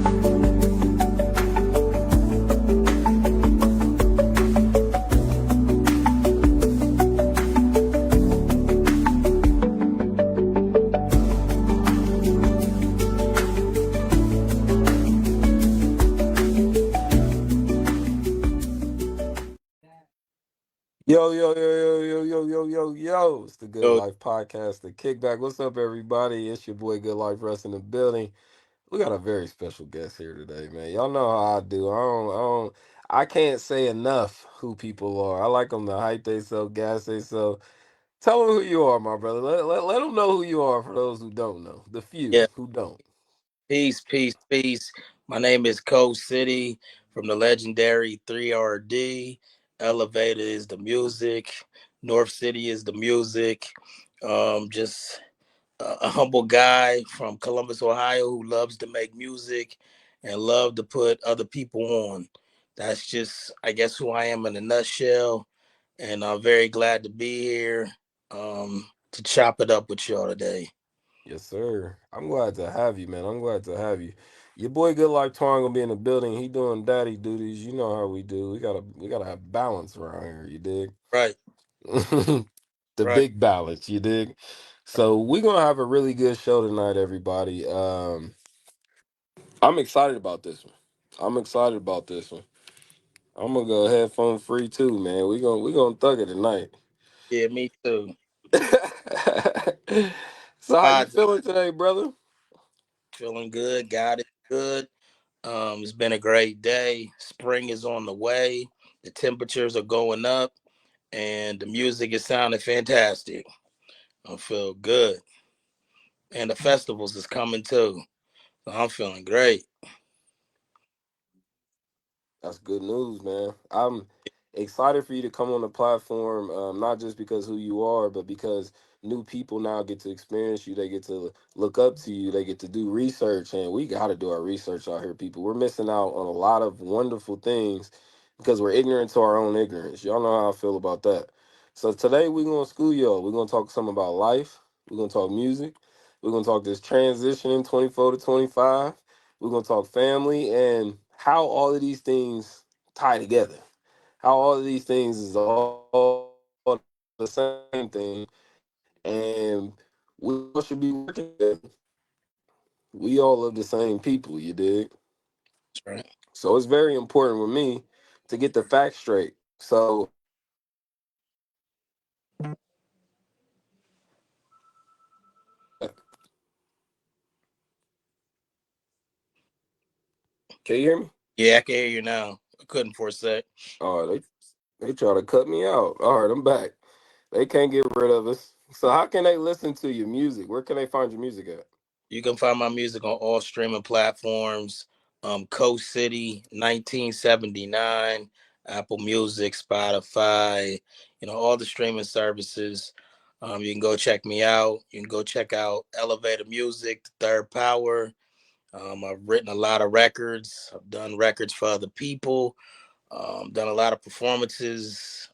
Yo, yo, yo, yo, yo, yo, yo, yo, yo. It's the Good Yo, Life Podcast, the kickback. What's up, everybody? It's your boy Good Life Russ in the building. We got a very special guest here today, man. Y'all know how I do. I can't say enough who people are. I like them to hype themselves, gas themselves. Tell them who you are, my brother. Let them know who you are for those who don't know. The few yeah, who don't. peace, peace, peace. My name is Coach City from the legendary 3RD. Elevator is the music. North City is the music. Just a humble guy from Columbus, Ohio, who loves to make music and love to put other people on. That's just, I guess, who I am in a nutshell. And I'm very glad to be here to chop it up with y'all today. Yes, sir. I'm glad to have you, man. I'm glad to have you. Your boy Good Life Twine gonna be in the building. He doing daddy duties. You know how we do. We gotta have balance around here, you dig? Right, The right. big balance, you dig? So we're gonna have a really good show tonight, everybody. I'm excited about this one. I'm excited about this one. I'm gonna go headphone free too, man. We gonna thug it tonight. Yeah, me too. So how you Vibes, feeling today, brother? feeling good. God is good. It's been a great day. Spring is on the way. The temperatures are going up, and the music is sounding fantastic. I feel good, and the festivals is coming too. So I'm feeling great. That's good news, man. I'm excited for you to come on the platform, not just because who you are, but because new people now get to experience you. They get to look up to you. They get to do research, and we got to do our research out here, people. We're missing out on a lot of wonderful things because we're ignorant to our own ignorance. Y'all know how I feel about that. So today we're gonna school y'all. We're gonna talk something about life. We're gonna talk music. We're gonna talk this transition in 24 to 25. We're going to talk family and how all of these things tie together. How all of these things is all the same thing. And we all should be working together. We all love the same people, you dig? That's right. So it's very important with me to get the facts straight. So, can you hear me? Yeah, I can hear you now. I couldn't for a sec. Oh, they try to cut me out. All right, I'm back. They can't get rid of us. So how can they listen to your music? Where can they find your music at? You can find my music on all streaming platforms. Coast City 1979, Apple Music, Spotify, all the streaming services. You can go check me out. You can go check out Elevator Music, The Third Power. I've written a lot of records. I've done records for other people. Done a lot of performances.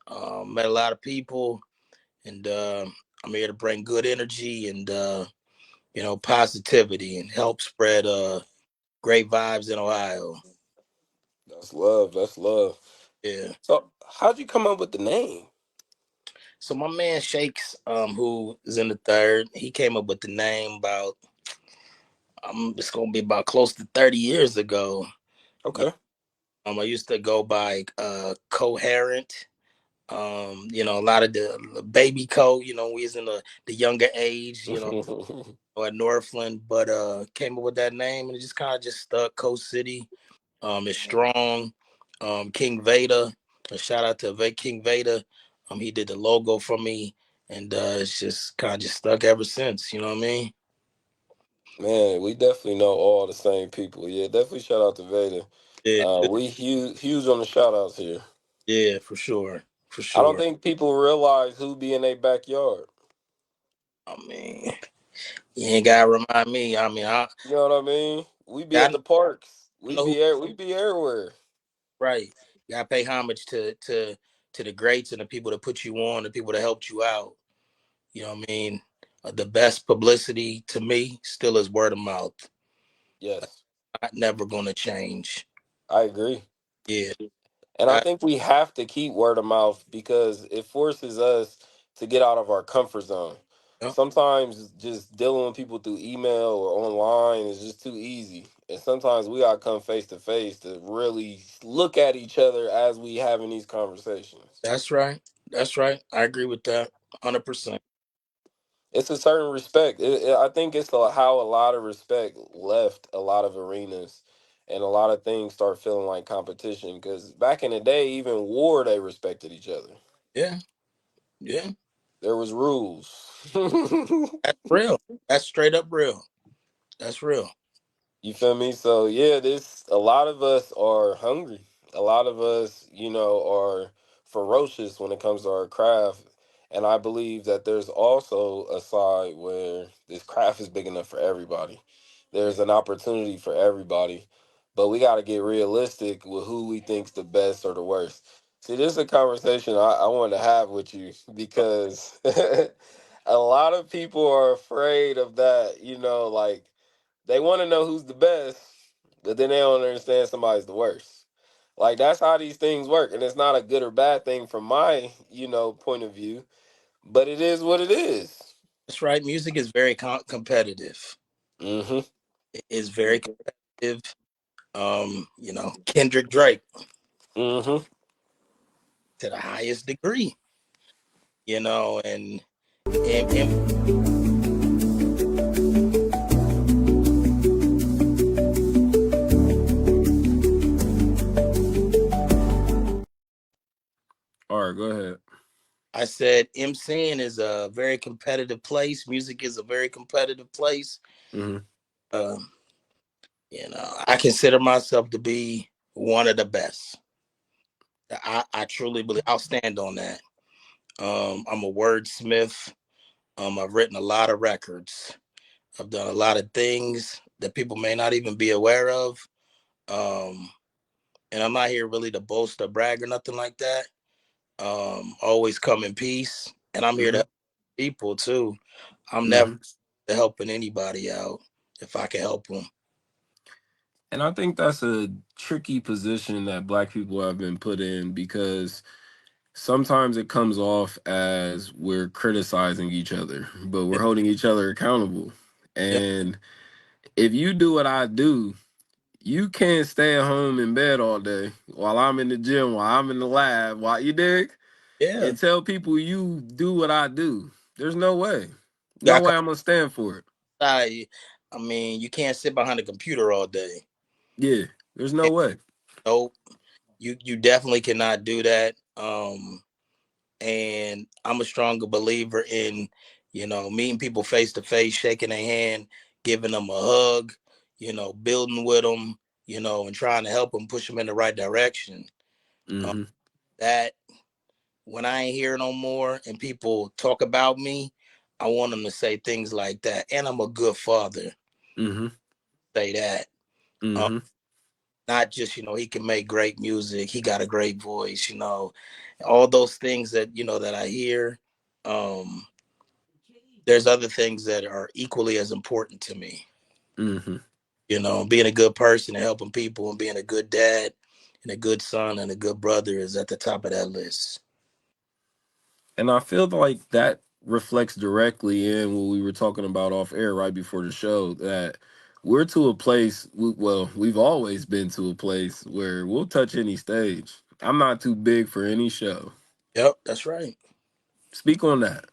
Met a lot of people, and I'm here to bring good energy and positivity and help spread great vibes in Ohio. That's love. That's love. Yeah. So, how'd you come up with the name? So my man Shakes, who is in the third, he came up with the name about it's gonna be about close to 30 years ago. Yeah. Okay. I used to go by Coherent. A lot of the baby code, we was in the younger age, at Northland, but came up with that name and it just kind of just stuck. Coast City. Is strong. King Veda. A shout out to King Veda. He did the logo for me, and it's just kind of just stuck ever since. You know what I mean? Man, we definitely know all the same people. Yeah, definitely shout out to Vader. Yeah, We huge on the shout outs here. yeah, for sure, for I don't sure. think people realize who be in their backyard. I mean, you ain't gotta remind me. I mean, You know what I mean? We be I at the parks. know who. We be everywhere. Right. You gotta pay homage to the greats and the people that put you on, the people that helped you out. You know what I mean? The best publicity to me still is word of mouth. Yes. not never gonna change. I agree. Yeah, And I that, think we have to keep word of mouth because it forces us to get out of our comfort zone. yep, Sometimes just dealing with people through email or online is just too easy. And sometimes we gotta come face to face to really look at each other as we having these conversations. that's right. That's right. I agree with that 100%. It's a certain respect. I think it's how a lot of respect left a lot of arenas, and a lot of things start feeling like competition. Because back in the day, even war, they respected each other. Yeah, yeah. There was rules. That's real. That's straight up real. That's real. You feel me? So yeah, this a lot of us are hungry. A lot of us, are ferocious when it comes to our craft. And I believe that there's also a side where this craft is big enough for everybody. There's an opportunity for everybody. But we gotta get realistic with who we think's the best or the worst. See, this is a conversation I wanted to have with you because a lot of people are afraid of that, like they want to know who's the best, but then they don't understand somebody's the worst. Like that's how these things work, and it's not a good or bad thing from my, point of view, but it is what it is. That's right. Music is very competitive. Mhm. It is very competitive. Kendrick Drake Mhm. to the highest degree. And All right, go ahead. I said MCing is a very competitive place. Music is a very competitive place. Mhm. Um, I consider myself to be one of the best. I truly believe I'll stand on that. I'm a wordsmith. I've written a lot of records. I've done a lot of things that people may not even be aware of. Um, and I'm not here really to boast or brag or nothing like that. Always come in peace, and I'm here to Mhm. help people too. I'm never Mhm. helping anybody out if I can help them. And I think that's a tricky position that black people have been put in because sometimes it comes off as we're criticizing each other, but we're holding each other accountable. Yeah, And if you do what I do, you can't stay at home in bed all day while I'm in the gym, while I'm in the lab, while you dig, yeah. and tell people you do what I do. There's no way. No Got way I'm gonna stand for it. I mean, you can't sit behind a computer all day. Yeah, there's no And way. no, you definitely cannot do that. And I'm a stronger believer in, meeting people face to face, shaking their hand, giving them a hug, building with them, and trying to help them push them in the right direction. Uh, Mm-hmm. that when I ain't here no more and people talk about me, I want them to say things like that. And I'm a good father. Mm-hmm. Say that. Uh, Mm-hmm. Not just, he can make great music. He got a great voice, all those things that, that I hear. Um, there's other things that are equally as important to me. Mm-hmm. Being a good person and helping people and being a good dad and a good son and a good brother is at the top of that list. And I feel like that reflects directly in what we were talking about off air right before the show that we're to a place, well, we've always been to a place where we'll touch any stage. I'm not too big for any show. Yep, that's right. Speak on that.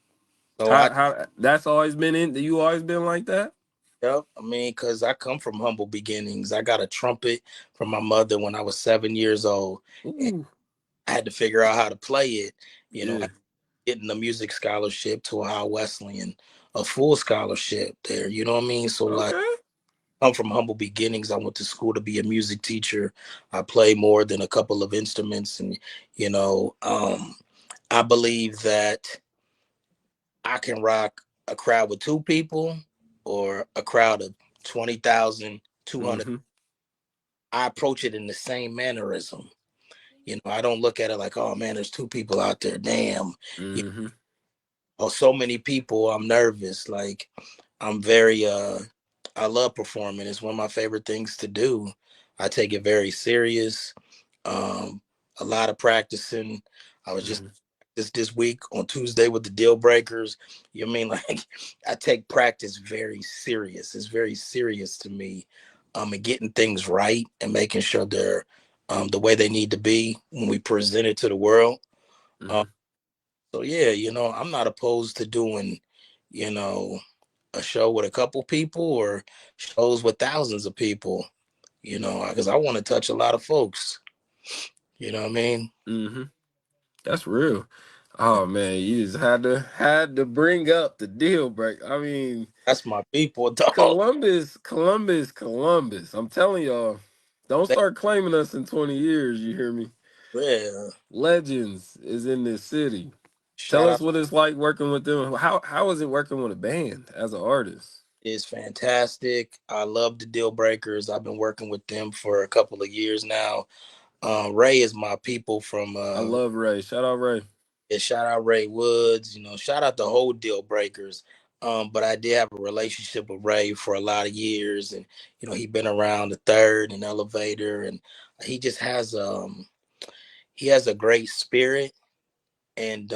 So How that's always been in, you always been like that? yep, I mean, because I come from humble beginnings. I got a trumpet from my mother when I was 7 years old. And Ooh, I had to figure out how to play it. yeah. I getting a music scholarship to Ohio Wesleyan, a full scholarship there. You know what I mean? So like Okay. I'm from humble beginnings. I went to school to be a music teacher. I play more than a couple of instruments, and you know, um, I believe that I can rock a crowd with two people or a crowd of 20,000, 200. Mm-hmm. I approach it in the same mannerism. I don't look at it like, oh man, there's two people out there. Damn. You Mm-hmm. so many people, I'm nervous. Like I'm very I love performing. It's one of my favorite things to do. I take it very serious. Um, a lot of practicing. I was just Hmm. this week on Tuesday with the Deal Breakers. You know what I mean? Like I take practice very serious. It's very serious to me. And getting things right and making sure they're the way they need to be when we present it to the world. Um, Hmm. so yeah, I'm not opposed to doing, you know, a show with a couple people or shows with thousands of people, because I want to touch a lot of folks. You know what I mean? Hmm. That's real. Oh man, you just had to bring up the deal break. I mean, That's my people, dog. Columbus. I'm telling y'all, don't They, start claiming us in 20 years. You hear me? yeah. Legends is in this city. Tell Shout us out what it's like working with them. How is it working with a band as an artist? is fantastic. I love the Deal Breakers. I've been working with them for a couple of years now. Ray is my people from I love Ray. Shout out Ray. yeah, shout out Ray Woods, shout out the whole Deal Breakers. But I did have a relationship with Ray for a lot of years, and he been around the Third and Elevator, and he just has a great spirit, and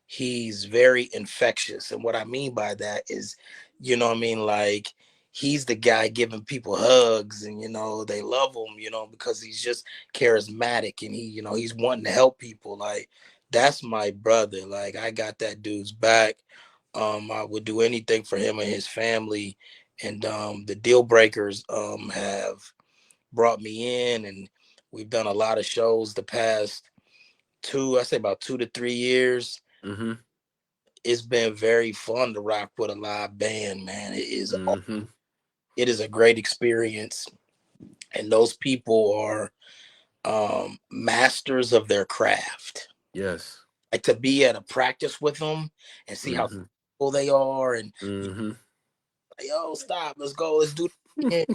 he's very infectious. And what I mean by that is, what I mean, like he's the guy giving people hugs and they love him, because he's just charismatic and he's wanting to help people. Like that's my brother. Like I got that dude's back. I would do anything for him and his family. And the Deal Breakers have brought me in, and we've done a lot of shows the past I say about 2 to 3 years. Mm-hmm. It's been very fun to rock with a live band, man. Mm-hmm. It is a great experience, and those people are masters of their craft. Yes. Like to be at a practice with them and see how Mm-hmm. cool they are, and Mm-hmm. like, yo, stop, let's go, let's do it.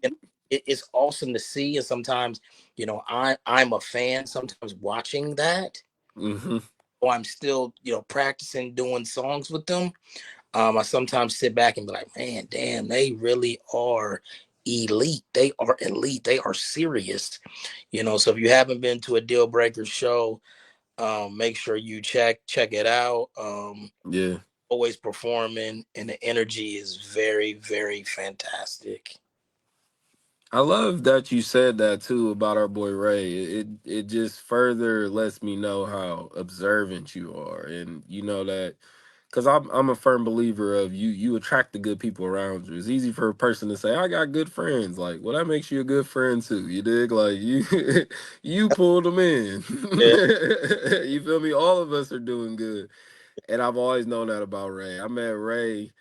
And it's awesome to see. And sometimes, I'm a fan. Sometimes watching that, Mm-hmm. or I'm still, practicing doing songs with them. I sometimes sit back and be like, man, damn, they really are elite. They are elite. They are serious. So if you haven't been to a Deal Breaker show, make sure you check it out. Yeah. Always performing, and the energy is very, very fantastic. I love that you said that too about our boy Ray. It just further lets me know how observant you are, and you know that because I'm a firm believer of you attract the good people around you. It's easy for a person to say I got good friends, like well that makes you a good friend too. You dig? Like you you pulled them in. Yeah, You feel me? All of us are doing good, and I've always known that about Ray. I met Ray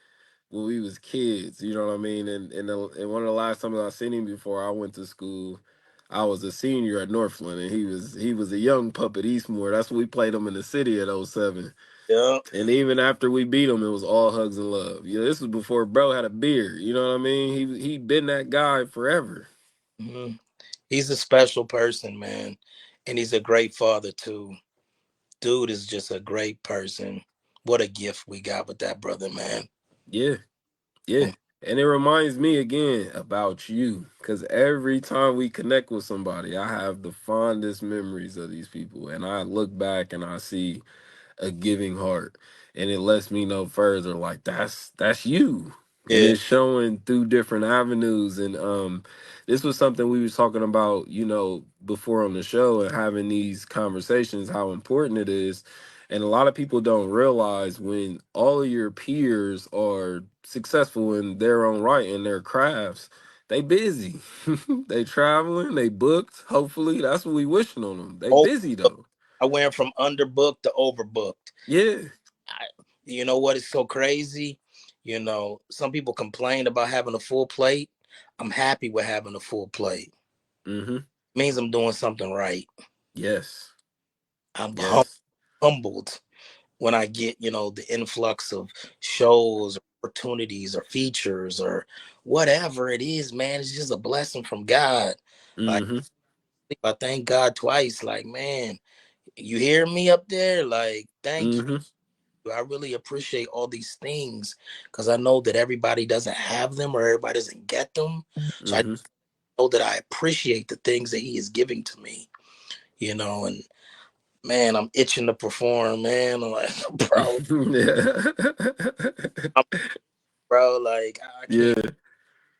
when we was kids, you know what I mean? And one of the last times I seen him before I went to school, I was a senior at Northland and he was a young pup at Eastmore. That's when we played him in the city at '07. yeah. And even after we beat him, it was all hugs and love. You know, this was before bro had a beard. You know what I mean? He been that guy forever. hmm He's a special person, man, and he's a great father too. Dude is just a great person. What a gift we got with that brother, man. Yeah, yeah. And it reminds me again about you. Cause every time we connect with somebody, I have the fondest memories of these people. And I look back and I see a giving heart, and it lets me know further like that's you, and Yeah, it's showing through different avenues. And this was something we was talking about, before on the show, and having these conversations, how important it is. And a lot of people don't realize when all of your peers are successful in their own right in their crafts, they busy. They traveling, they booked. Hopefully that's what we wishing on them. They busy overbooked. though. I went from underbooked to overbooked. Yeah. I, you know what is so crazy? Some people complain about having a full plate. I'm happy with having a full plate. Mm-hmm. It means I'm doing something right. Yes. I'm Yes. humbled when I get, the influx of shows, opportunities, or features, or whatever it is, man. It's just a blessing from God. Like Mm-hmm. I thank God twice. Like, man, you hear me up there? Like, thank you. Mm-hmm. I really appreciate all these things because I know that everybody doesn't have them or everybody doesn't get them. So I Hmm. know that I appreciate the things that he is giving to me, you know, and man, I'm itching to perform, man. I'm like, bro, I'm, bro, like I Yeah, can't,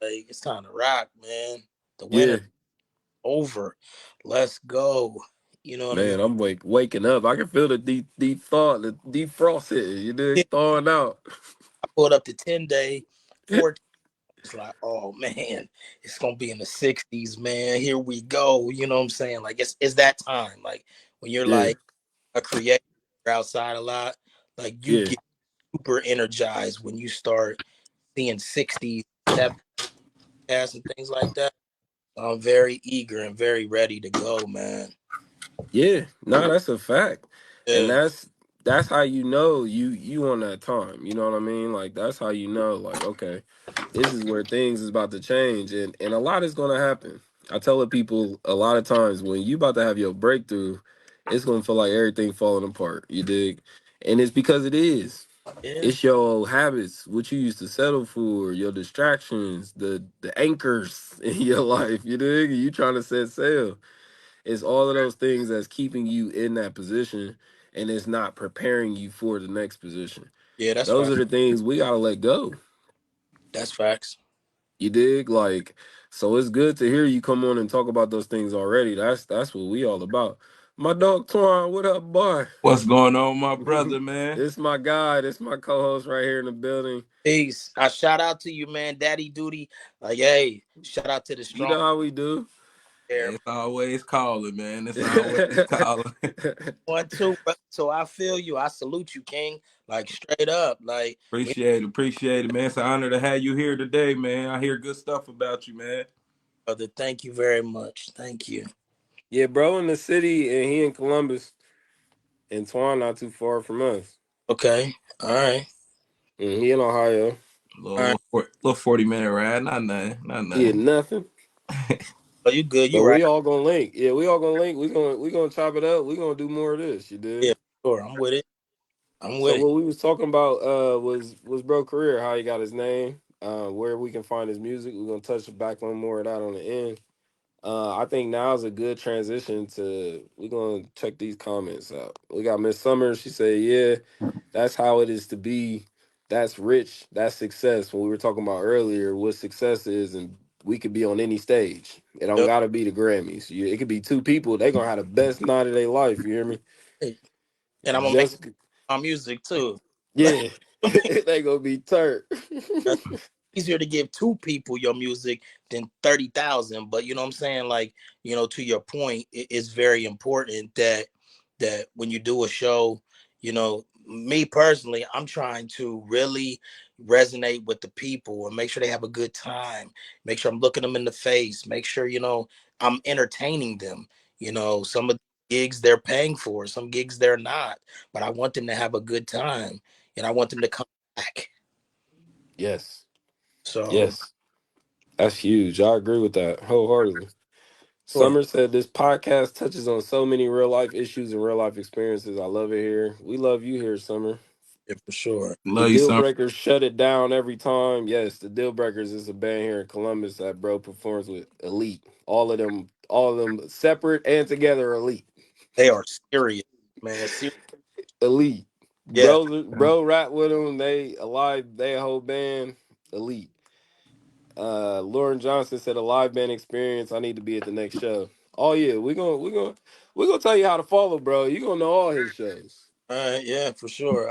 like it's time to rock, man. The winter yeah, over. Let's go. You know what I mean? man. I'm waking up. I can feel the deep thaw, the defrost hitting. You Yeah, dig? Thawing out. I pulled up to 10-day, 14. It's like, oh man, it's gonna be in the 60s, man. Here we go. You know what I'm saying? Like it's that time. Like when you're Yeah, like a creator outside a lot, like you yeah, get super energized when you start seeing 60s, 70s and things like that. I'm very eager and very ready to go, man. yeah. No, that's a fact, and Yeah, that's how you know you on that time. You know what I mean? Like that's how you know. Like okay, this is where things is about to change, and a lot is gonna happen. I tell the people a lot of times when you about to have your breakthrough, it's gonna feel like everything falling apart. You dig? And it's because it is. yeah, It's your habits, what you used to settle for, your distractions, the anchors in your life. You dig? You trying to set sail. It's all of those things that's keeping you in that position, and it's not preparing you for the next position. yeah. That's Those are facts. the things we gotta let go. That's facts. You dig? Like, so it's good to hear you come on and talk about those things already. That's what we all about. My dog Twan, what up, boy? What's going on, my brother, man? This my guy. This my co-host right here in the building. Peace. I shout out to you, man. Daddy duty. Like, hey, shout out to the You strong know how we do. there. It's always calling, man. It's always calling. 1, 2. So I feel you. I salute you, King. Like straight up. Like we Appreciate it, man. It's an honor to have you here today, man. I hear good stuff about you, man. brother. Thank you very much. Thank you. Yeah, bro, in the city, and he in Columbus, and Twan not too far from us. Okay. All right. And he in Ohio. All right. Little 40-minute ride, not nothing, not Yeah, nothing. nothing. Oh, you good. But You right. we all gonna link. Yeah, we all gonna link. We gonna chop it up. We gonna do more of this. You Yeah, did. sure. I'm with it. I'm So with it. what we was talking about was bro career, how he got his name, where we can find his music. We're gonna touch back on more of that on the end. I think now is a good transition to we're gonna check these comments out. We got Miss Summers. She said, "Yeah, that's how it is to be. That's rich. That's success." When we were talking about earlier, what success is, and we could be on any stage. It don't Yep. gotta be the Grammys. It could be two people. They gonna have the best night of their life. You hear me? Hey, and I'm gonna make Just my music too. yeah, they gonna be turned. Easier to give 2 people your music than 30,000. But you know what I'm saying? Like, to your point, it's very important that when you do a show, me personally, I'm trying to really resonate with the people and make sure they have a good time. Make sure I'm looking them in the face. Make sure, I'm entertaining them. Some of the gigs they're paying for, some gigs they're not, but I want them to have a good time and I want them to come back. Yes, So yes, that's huge. I agree with that wholeheartedly. sure. Summer said this podcast touches on so many real life issues and real life experiences. I love it here. We love you here, Summer. Yeah, for sure. The Love you, Deal son. Breakers shut it down every time. Yes, the Deal Breakers is a band here in Columbus that bro performs with Elite. All of them separate and together elite. They are serious, man. Elite. Yeah. Bro rap with them. They alive, they a whole band. Elite. Lauren Johnson said a live band experience. I need to be at the next show. Oh yeah, we're gonna tell you how to follow, bro. You gonna know all his shows. All right. Yeah, for sure.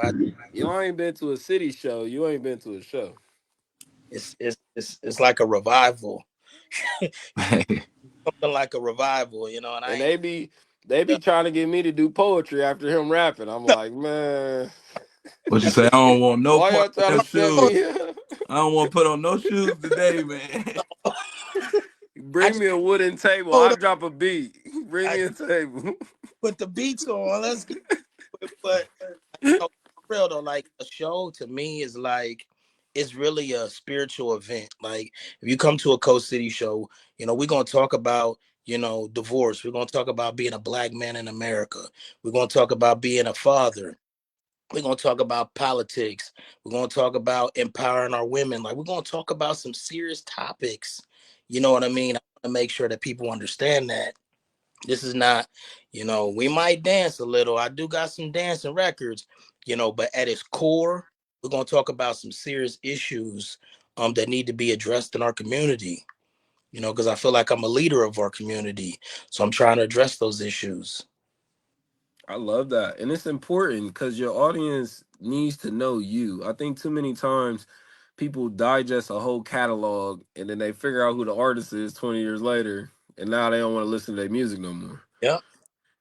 You ain't been to a city show. You ain't been to a show. It's like a revival, something like a revival, and I And ain't. they be trying to get me to do poetry after him rapping. I'm like, man, What you say? I don't want no why part y'all of trying them to set shoes. me up? I don't want to put on no shoes today, man. I Bring just me a wooden table. hold I'll on. drop a beat. Bring I me a table. put the beats on. Let's get it. But for real though, like a show to me is like it's really a spiritual event. Like if you come to a Coast City show, we're gonna talk about divorce. We're gonna talk about being a black man in America. We're gonna talk about being a father. We're gonna talk about politics. We're gonna talk about empowering our women. Like we're gonna talk about some serious topics. You know what I mean? I want to make sure that people understand that this is not, we might dance a little. I do got some dancing records, but at its core, we're gonna talk about some serious issues that need to be addressed in our community. Because I feel like I'm a leader of our community, so I'm trying to address those issues. I love that. And it's important because your audience needs to know you. I think too many times people digest a whole catalog and then they figure out who the artist is 20 years later and now they don't want to listen to their music no more. Yep.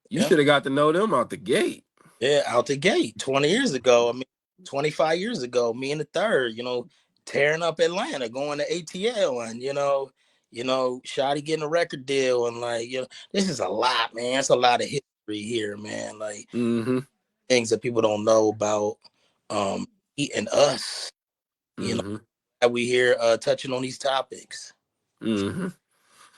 You Yep. should have got to know them out the gate. Yeah, out the gate 20 years ago. I mean, 25 years ago, me and the third, tearing up Atlanta, going to ATL and, Shotty getting a record deal. And like, this is a lot, man. It's a lot of history here, man. Like Mm-hmm. things that people don't know about and us, Mm-hmm. that we here touching on these topics. Mm-hmm.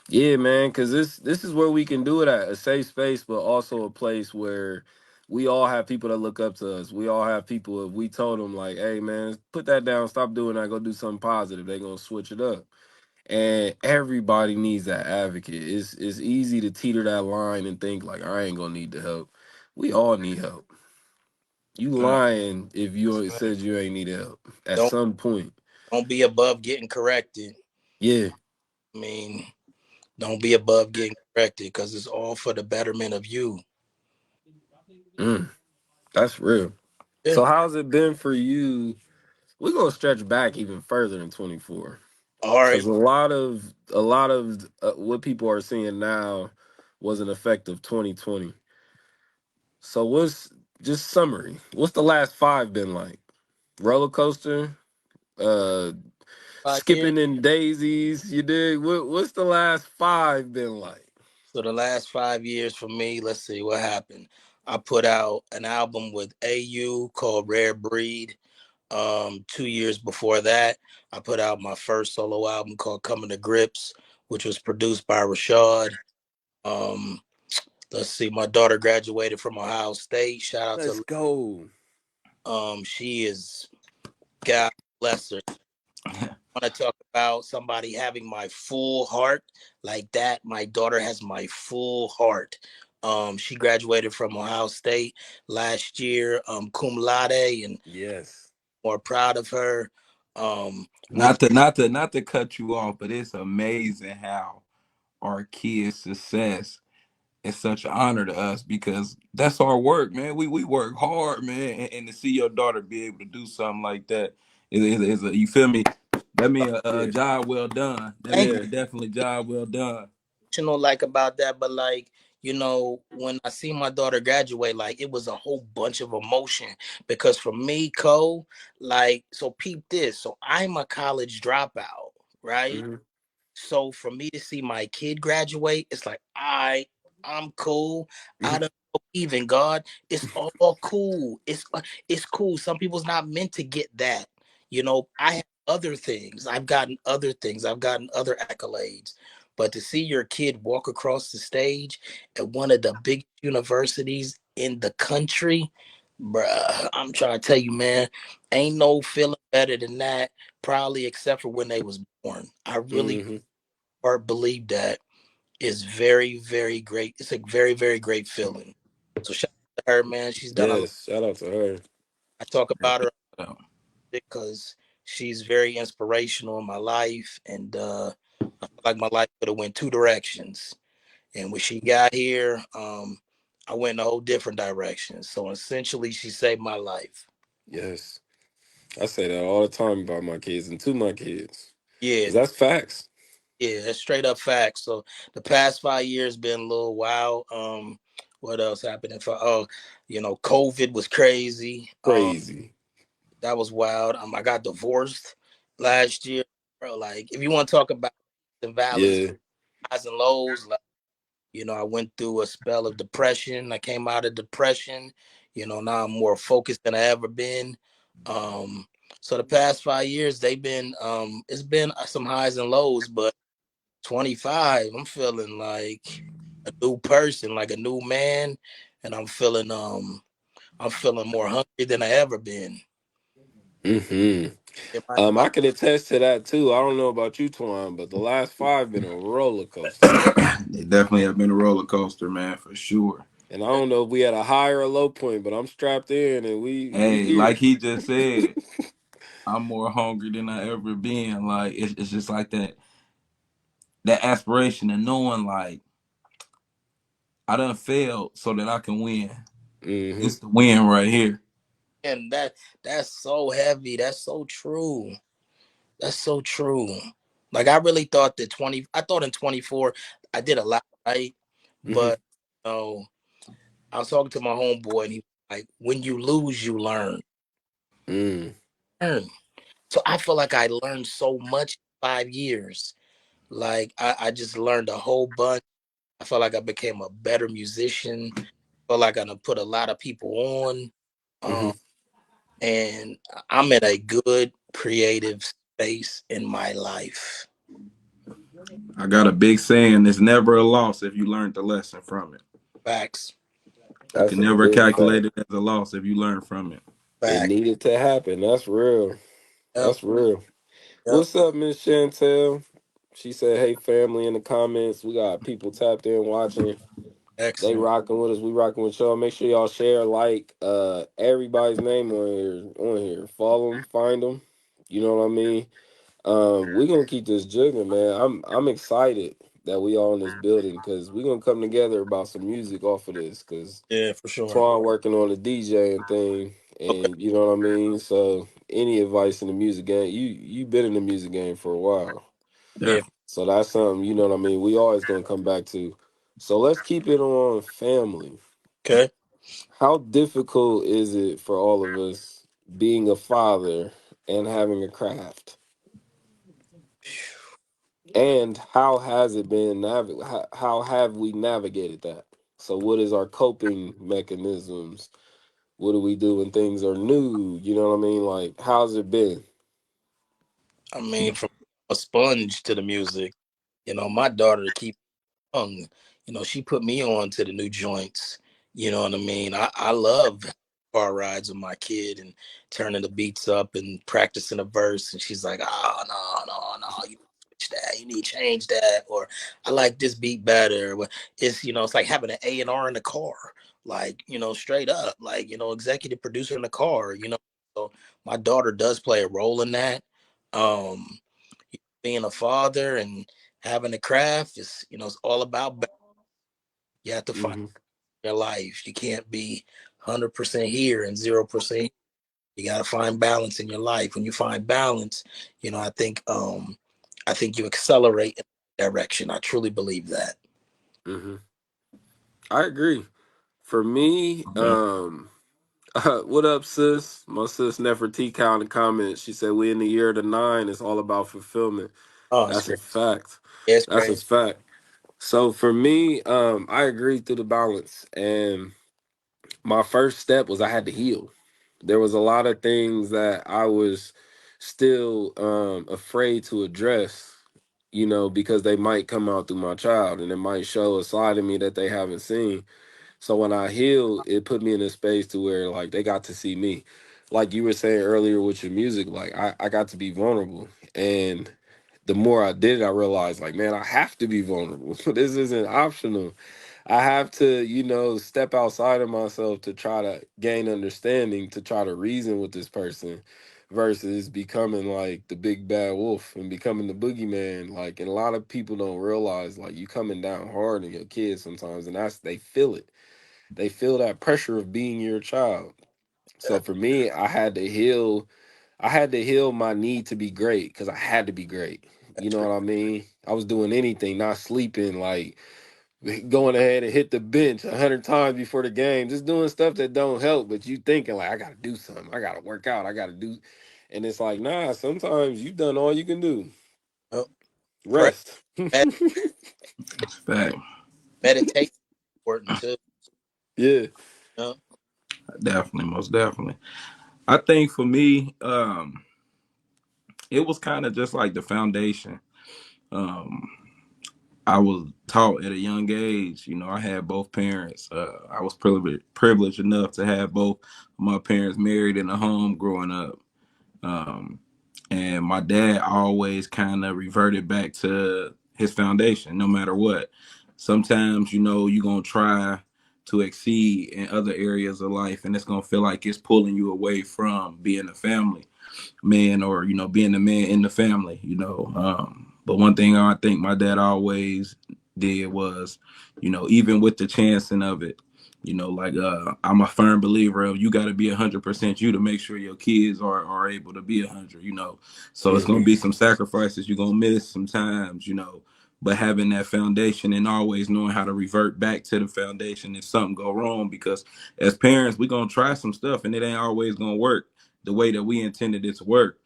Yeah, man, because this is where we can do it at a safe space, but also a place where we all have people that look up to us. We all have people, if we told them like, hey man, put that down, stop doing that, go do something positive, they're gonna switch it up. And everybody needs that advocate. It's easy to teeter that line and think like I ain't gonna need the help. We all need help. You lying if you said you ain't need help at Don't some point. don't be above getting corrected. Yeah. I mean, don't be above getting corrected because it's all for the betterment of you. Mm, that's real. Yeah. So how's it been for you? We're gonna stretch back even further in 24 All right. because a lot of what people are seeing now was an effect of 2020. So what's just summary? What's the last five been like? Roller coaster, uh, 5 years. skipping in daisies. You did. What's the last five been like? So the last 5 years for me, let's see what happened. I put out an album with AU called Rare Breed. 2 years before that, I put out my first solo album called Coming to Grips, which was produced by Rashad. Um, let's see, my daughter graduated from Ohio State. Shout out Let's to go. she is, God bless her. Want to talk about somebody having my full heart like that. My daughter has my full heart. She graduated from Ohio State last year, cum laude, and Yes. more proud of her. With Not to cut you off, but it's amazing how our kids' success is such an honor to us because that's our work, man. We work hard, man, and to see your daughter be able to do something like that is a, you feel me? That mean a Yeah. job well done. That thank mean Yeah. definitely job well done. you know like about that, but like when I see my daughter graduate, like it was a whole bunch of emotion because for me, Cole, like so peep this. So I'm a college dropout, right? Hmm. So for me to see my kid graduate, it's like I'm cool. I don't believe in God. It's all cool. It's cool. Some people's not meant to get that. I have other things. I've gotten other things. I've gotten other accolades. But to see your kid walk across the stage at one of the big universities in the country, bruh, I'm trying to tell you, man, ain't no feeling better than that. Probably except for when they was born. I really Hmm. or believe that is very, very great. It's a very, very great feeling. So shout out to her, man. She's done a lot. Yes. Shout out to her. I talk about her So, because she's very inspirational in my life, and I feel like my life could have went two directions. And when she got here, I went in a whole different direction. So essentially, she saved my life. Yes. I say that all the time about my kids and to my kids. Yeah, Cause that's facts. yeah, that's straight up facts. So the past 5 years been a little wild. What else happened? If COVID was crazy. Crazy. That was wild. I got divorced last year, bro. Like, if you want to talk about the valleys, Yeah. highs and lows, like, I went through a spell of depression. I came out of depression. Now I'm more focused than I ever been. Um, so the past 5 years, they've been it's been some highs and lows, but 25, I'm feeling like a new person, like a new man, and I'm feeling I'm feeling more hungry than I ever been Mm-hmm. in my life. I can attest to that too. I don't know about you, Twan, but the last 5 been a roller coaster. It definitely have been a roller coaster, man, for sure. And I don't know if we had a high or a low point, but I'm strapped in and we Hey, like here. he just said, I'm more hungry than I ever been. Like it's just like that aspiration and knowing like I done failed so that I can win. Mm-hmm. This the win right here. And that's so heavy. That's so true. That's so true. Like I really thought that 20 I thought in 24 I did a lot right, Mm-hmm. but you know, I was talking to my homeboy and he was like, when you lose, you Mm. learn. So I feel like I learned so much in 5 years. Like I just learned a whole bunch. I felt like I became a better musician. I felt like I done put a lot of people on. Mm-hmm. Um, and I'm in a good creative space in my life. I got a big saying, it's never a loss if you learned the lesson from it. Facts. You can That's a never big calculate fact. it as a loss if you learn from it. It Facts. needed to happen. That's real. Yep. That's real. Yep. What's up, Miss Chantel? She said, "Hey, family," in the comments. We got people tapped in watching. They Excellent. rocking with us. We rocking with y'all. Make sure y'all share, like, everybody's name on here. On here, follow them, find them. You know what I mean? We're gonna keep this jigging, man. I'm excited that we all in this building because we're gonna come together about some music off of this. Cause Yeah, for sure. Twan working on the DJing thing, Okay. and you know what I mean. So any advice in the music game? You been in the music game for a while. Yeah. Definitely. So that's something, you know what I mean, we always gonna come back to. So let's keep it on family. Okay. How difficult is it for all of us being a father and having a craft? And how has it been how have we navigated that? So what is our coping mechanisms? What do we do when things are new? You know what I mean? Like how's it been? I mean, from a sponge to the music, my daughter keep young. She put me on to the new joints. You know what I mean? I love car rides with my kid and turning the beats up and practicing a verse. And she's like, oh, no, you switch that. You need to change that. Or I like this beat better. But it's like having an A&R in the car. Like, straight up, like, executive producer in the car. So my daughter does play a role in that. Um, Being a father and having a craft it's all about you have to find Hmm. your life. You can't be 100% here and 0%. You got to find balance in your life. When you find balance, I think you accelerate in that direction. I truly believe that. Hmm. I agree. For me, Okay. what up, sis? My sis Nefertiti in the comments. She said we in the year of the nine. It's all about fulfillment. Oh, it's That's a great. fact. Yeah, it's That's a crazy. fact. So for me, I agree through the balance. And my first step was I had to heal. There was a lot of things that I was still afraid to address, because they might come out through my child and it might show a side of me that they haven't seen. So when I healed, it put me in a space to where like they got to see me. Like you were saying earlier with your music, like I got to be vulnerable. And the more I did it, I realized like, man, I have to be vulnerable. This isn't optional. I have to, step outside of myself to try to gain understanding, to try to reason with this person versus becoming like the big bad wolf and becoming the boogeyman. Like, and a lot of people don't realize like you coming down hard on your kids sometimes, and they feel it. They feel that pressure of being your child. So for me, I had to heal my need to be great because I had to be great. You That's know real. what I mean? I was doing anything, not sleeping, like going ahead and hit the bench 100 times before the game, just doing stuff that don't help. But you thinking like, I gotta do something, I gotta work out, I gotta do, and it's like, nah. Sometimes you've done all you can do. Oh, pray. Rest. Med- Fact. Meditate important too. Yeah. You know? Definitely, most definitely. I think for me, it was kind of just like the foundation. Um, I was taught at a young age. You know, I had both parents. I was privileged enough to have both my parents married in a home growing up. Um, and my dad always kind of reverted back to his foundation, no matter what. Sometimes, you know, you're going to try to exceed in other areas of life, and it's going to feel like it's pulling you away from being a family man, or you know, being the man in the family, you know. But one thing I think my dad always did was, you know, even with the chancing of it, you know, like I'm a firm believer of you got to be 100% you to make sure your kids are able to be 100, you know. So it's Yeah. gonna be some sacrifices you're gonna miss sometimes, you know, but having that foundation and always knowing how to revert back to the foundation if something go wrong, because as parents we're gonna try some stuff and it ain't always gonna work the way that we intended it to work.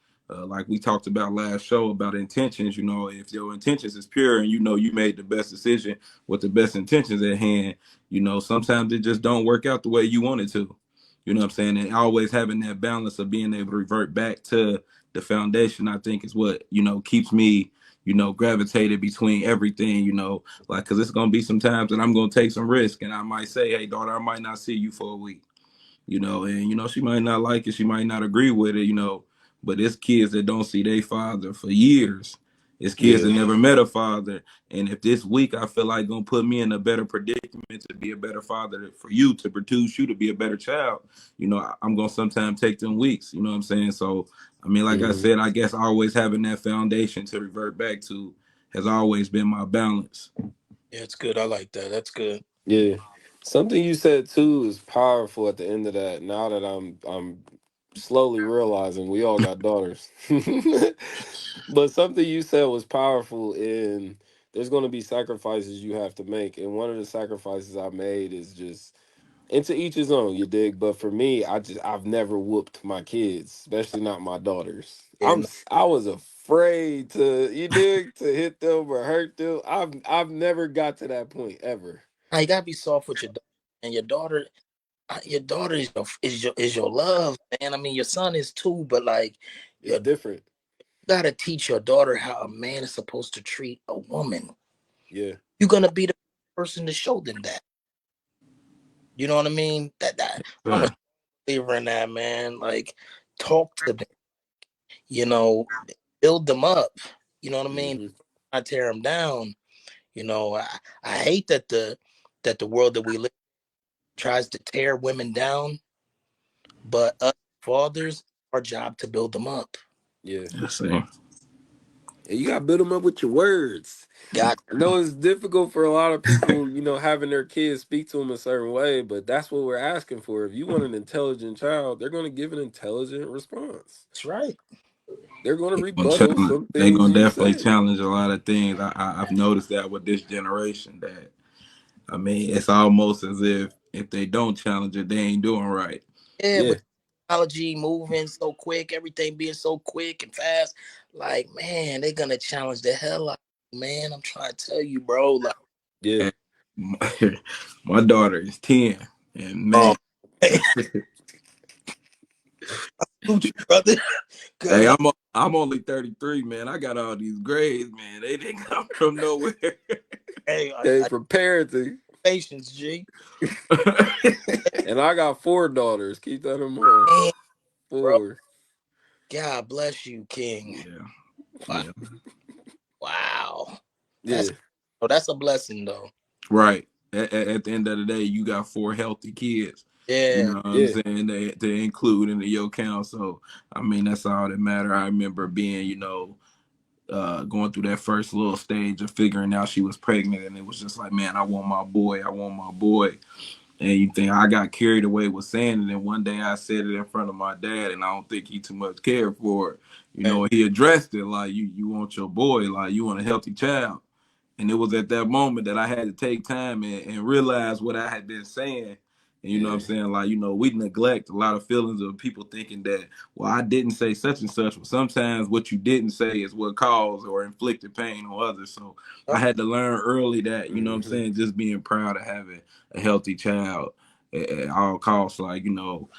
Like we talked about last show about intentions, you know, if your intentions is pure and you know you made the best decision with the best intentions at hand, you know, sometimes it just don't work out the way you want it to. You know what I'm saying? And always having that balance of being able to revert back to the foundation, I think is what, you know, keeps me, you know, gravitated between everything, you know, like, cause it's going to be some times that I'm going to take some risk and I might say, hey, daughter, I might not see you for a week, you know, and you know she might not like it, she might not agree with it, you know, but it's kids that don't see their father for years. It's kids Yeah. that never met a father, and if this week I feel like gonna put me in a better predicament to be a better father for you, to produce you to be a better child, you know, I'm gonna sometimes take them weeks. You know what I'm saying? So I mean, like I Hmm. said, I guess always having that foundation to revert back to has always been my balance. Yeah, it's good. I like that. That's good. Yeah. Something you said too is powerful at the end of that. Now that I'm slowly realizing we all got daughters. But something you said was powerful in there's going to be sacrifices you have to make, and one of the sacrifices I made is just, and to each his own, you dig. But for me, I've never whooped my kids, especially not my daughters. And I was afraid to, you dig, to hit them or hurt them. I've never got to that point ever. now you gotta be soft with your daughter. And your daughter is your love, man. I mean, your son is too, but like, It's you different. gotta teach your daughter how a man is supposed to treat a woman. Yeah. You're gonna be the person to show them that. You know what I mean? That I'm a But believer in that, man. Like, talk to them. You know, build them up. You know what I mean? Hmm. I tear them down. You know, I hate that the world that we live in tries to tear women down, but us fathers, our job to build them up. Yeah. let's see. And you got to build them up with your words. Got I know it's difficult for a lot of people, having their kids speak to them a certain way, but that's what we're asking for. If you want an intelligent child, they're going to give an intelligent response. that's right. They're going to They gonna rebuttal challenge. some They things gonna you definitely say. challenge a lot of things. I've noticed that with this generation. That I mean, it's almost as if they don't challenge it, they ain't doing right. Yeah, Yeah, with technology moving so quick, everything being so quick and fast, like man, they're gonna challenge the hell out. Of you, man, I'm trying to tell you, bro. Like, yeah. And my, my daughter is 10, and oh, man, hey, you, brother. hey, Good. I'm only 33, man. I got all these grades, man. They didn't come from nowhere. Hey, Hey, for parenting. patience, G. And I got four daughters. Keep that in mind. Man, bro. Four. God bless you, King. Yeah, Wow. yeah, Wow. That's Yeah, that's a blessing though. right. At the end of the day, you got four healthy kids. You Yeah. know what I'm yeah, saying? They include into your count. So I mean, that's all that matter. I remember being, you know, going through that first little stage of figuring out she was pregnant, and it was just like, man, I want my boy. I want my boy. And you think I got carried away with saying it, and one day I said it in front of my dad, and I don't think he too much cared for it. You Hey, know, he addressed it like, you want your boy, like you want a healthy child. And it was at that moment that I had to take time and realize what I had been saying. And you know what I'm yeah, saying? Like, you know, we neglect a lot of feelings of people thinking that, well, I didn't say such and such. But sometimes what you didn't say is what caused or inflicted pain on others. So I yep. had to learn early that, you know what I'm hmm, saying, just being proud of having a healthy child at all costs. Like, you know,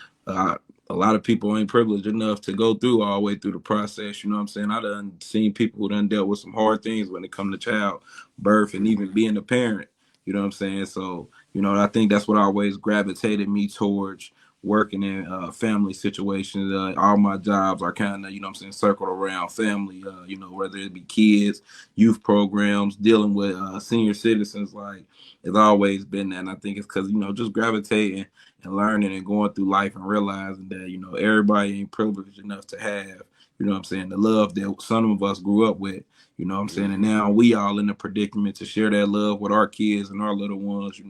a lot of people ain't privileged enough to go through all the way through the process. You know what I'm saying? I done seen people who done dealt with some hard things when it come to child birth and even being a parent. You know what I'm saying? So, I think that's what always gravitated me towards working in family situations. All my jobs are kind of, what I'm saying, circled around family, whether it be kids, youth programs, dealing with senior citizens, like it's always been that. And I think it's because, just gravitating and learning and going through life and realizing that, everybody ain't privileged enough to have, what I'm saying, the love that some of us grew up with, what I'm saying. And now we all in a predicament to share that love with our kids and our little ones,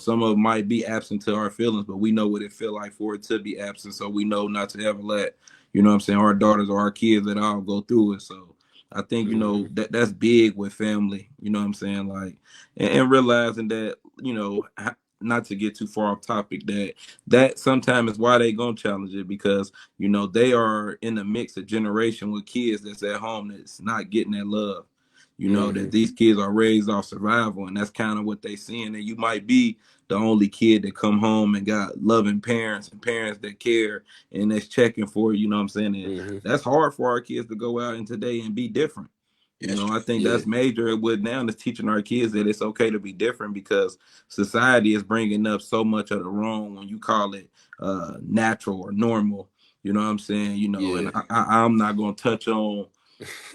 some of them might be absent to our feelings, but we know what it feel like for it to be absent. So we know not to ever let, what I'm saying, our daughters or our kids at all go through it. So I think, that's big with family, what I'm saying? Like, and realizing that, not to get too far off topic, that sometimes is why they gonna challenge it, because they are in the mix of generation with kids that's at home that's not getting that love. That these kids are raised off survival, and that's kind of what they seeing. And you might be the only kid that come home and got loving parents and parents that care and that's checking for you. You know what I'm saying? And that's hard for our kids to go out in today and be different. I think that's major with now is teaching our kids that it's okay to be different, because society is bringing up so much of the wrong when you call it natural or normal. You know what I'm saying? And I'm not going to touch on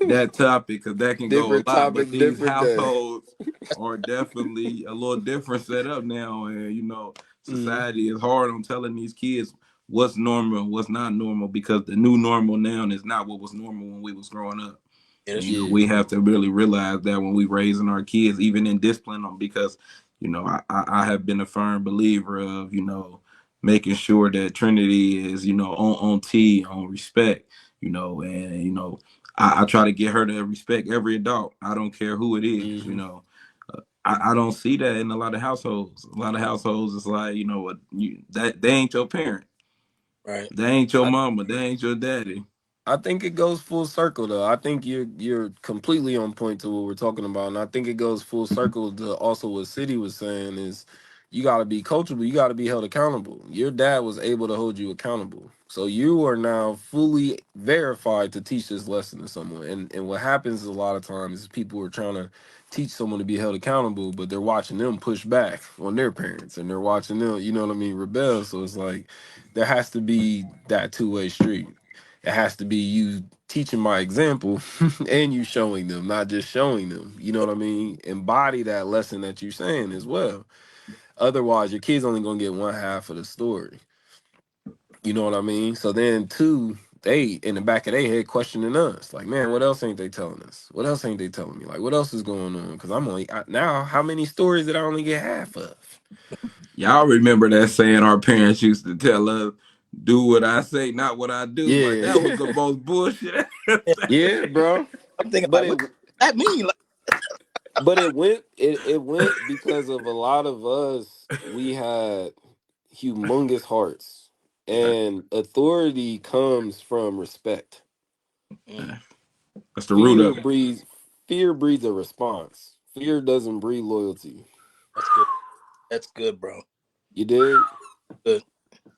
that topic because that can go a Different lot. But topic, these different day. households are definitely a little different set up now. And, society is hard on telling these kids what's normal and what's not normal, because the new normal now is not what was normal when we was growing up. And, we have to really realize that when we raising our kids, even in discipline them, because, I have been a firm believer of, making sure that Trinity is, on T, on respect, and, I try to get her to respect every adult. I don't care who it is, I don't see that in a lot of households. A lot of households, it's like, what, that they ain't your parent. Right. They ain't your mama. They ain't your daddy. I think it goes full circle though. I think you're completely on point to what we're talking about, and I think it goes full circle to also what City was saying is you got to be coachable. You got to be held accountable. Your dad was able to hold you accountable, so you are now fully verified to teach this lesson to someone. And what happens a lot of times is people are trying to teach someone to be held accountable, but they're watching them push back on their parents, and they're watching them, you know what I mean, rebel. So it's like there has to be that two-way street. It has to be you teaching my example and you showing them, not just showing them. You know what I mean? Embody that lesson that you're saying as well. Otherwise, your kid's only gonna get one half of the story. You know what I mean? So then, two, they in the back of their head questioning us, like, man, what else ain't they telling us? What else ain't they telling me? Like, what else is going on? Because I'm only now. How many stories did I only get half of? Y'all remember that saying our parents used to tell us, do what I say, not what I do. Like, that was Yeah, the most bullshit. yeah, bro. I'm thinking But like, it what that mean? Like, But it went because of a lot of us. We had humongous hearts, and authority comes from respect. mm, That's the root Fear of it. breeds fear breeds a response. Fear doesn't breed loyalty. that's good. That's good, bro. You did. Good.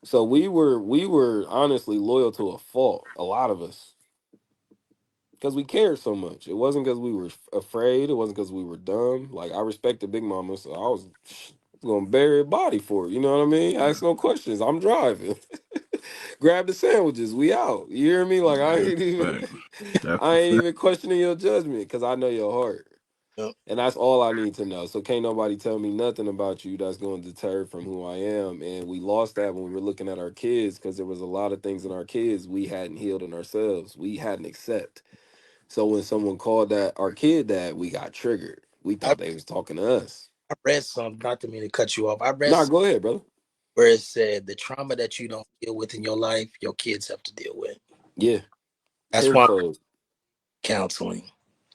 So we were honestly loyal to a fault. A lot of us, because we cared so much. It wasn't because we were afraid. It wasn't because we were dumb. Like I respected Big Mama, so I was gonna bury a body for it. You know what I mean? Ask no questions. I'm driving. Grab the sandwiches. We out. You hear me? Like I That's ain't a even, fact. That's I a ain't fact. even questioning your judgment because I know your heart, Yep. and that's all I need to know. So can't nobody tell me nothing about you that's going to deter from who I am. And we lost that when we were looking at our kids because there was a lot of things in our kids we hadn't healed in ourselves. We hadn't accept. So when someone called that our kid that, we got triggered. We I, thought they was talking to us. I read some, not to mean to cut you off. I read Nah, some go ahead, brother. where it said the trauma that you don't deal with in your life, your kids have to deal with. Yeah, That's why tenfold, counseling.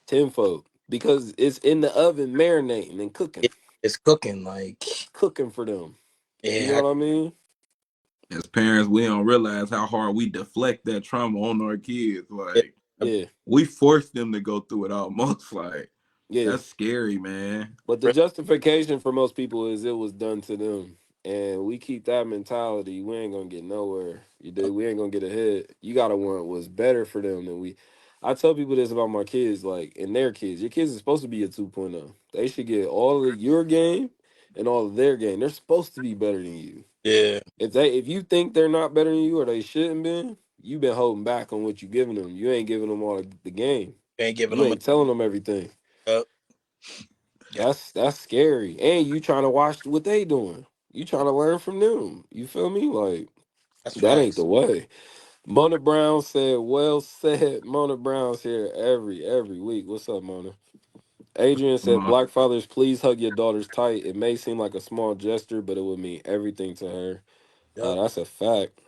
tenfold, because it's in the oven marinating and cooking, It's cooking. Like, cooking for them. You know yeah, what I mean? As parents, we don't realize how hard we deflect that trauma on our kids. yeah, Like, Yeah, we force them to go through it almost. Like, yeah. that's scary, man. But the justification for most people is it was done to them. and we keep that mentality, we ain't gonna get nowhere. You do. We ain't gonna get ahead. You gotta want what's better for them than we. I tell people this about my kids, like, and their kids. Your kids are supposed to be a 2.0. They should get all of your game and all of their game. They're supposed to be better than you. Yeah, If you think they're not better than you or they shouldn't been, you've been holding back on what you giving them. You ain't giving them all the game. ain't giving You them ain't telling them everything. up. Yeah, That's scary. And you trying to watch what they doing. You trying to learn from them. You feel me? Like, that's that ain't the facts. way. Mona Brown said, well said. Mona Brown's here every week. What's up, Mona? Adrian said, Black fathers, please hug your daughters tight. It may seem like a small gesture, but it would mean everything to her. Yep. That's a fact.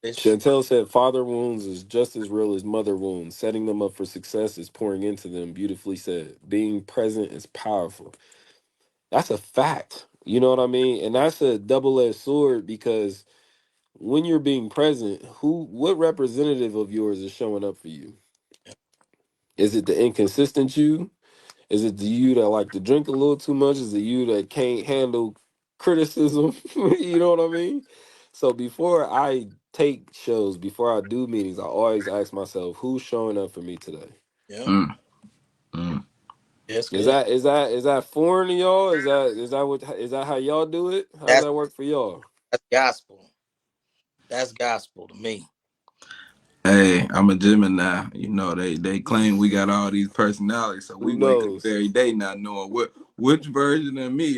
It's Chantel said, father wounds is just as real as mother wounds. Setting them up for success is pouring into them. Beautifully said. Being present is powerful. That's a fact. You know what I mean? And that's a double-edged sword because when you're being present, what representative of yours is showing up for you? Is it the inconsistent you? Is it the you that like to drink a little too much? Is it you that can't handle criticism? You know what I mean? So before I take shows, before I do meetings, I always ask myself, who's showing up for me today? yeah, Mm, mm. yeah, it's Is good. that foreign to y'all? Is that how y'all do it? How does That's that work for y'all? that's gospel. That's gospel to me. Hey, I'm a Gemini. You know, they claim we got all these personalities, so we Who wake up knows? every day not knowing which version of me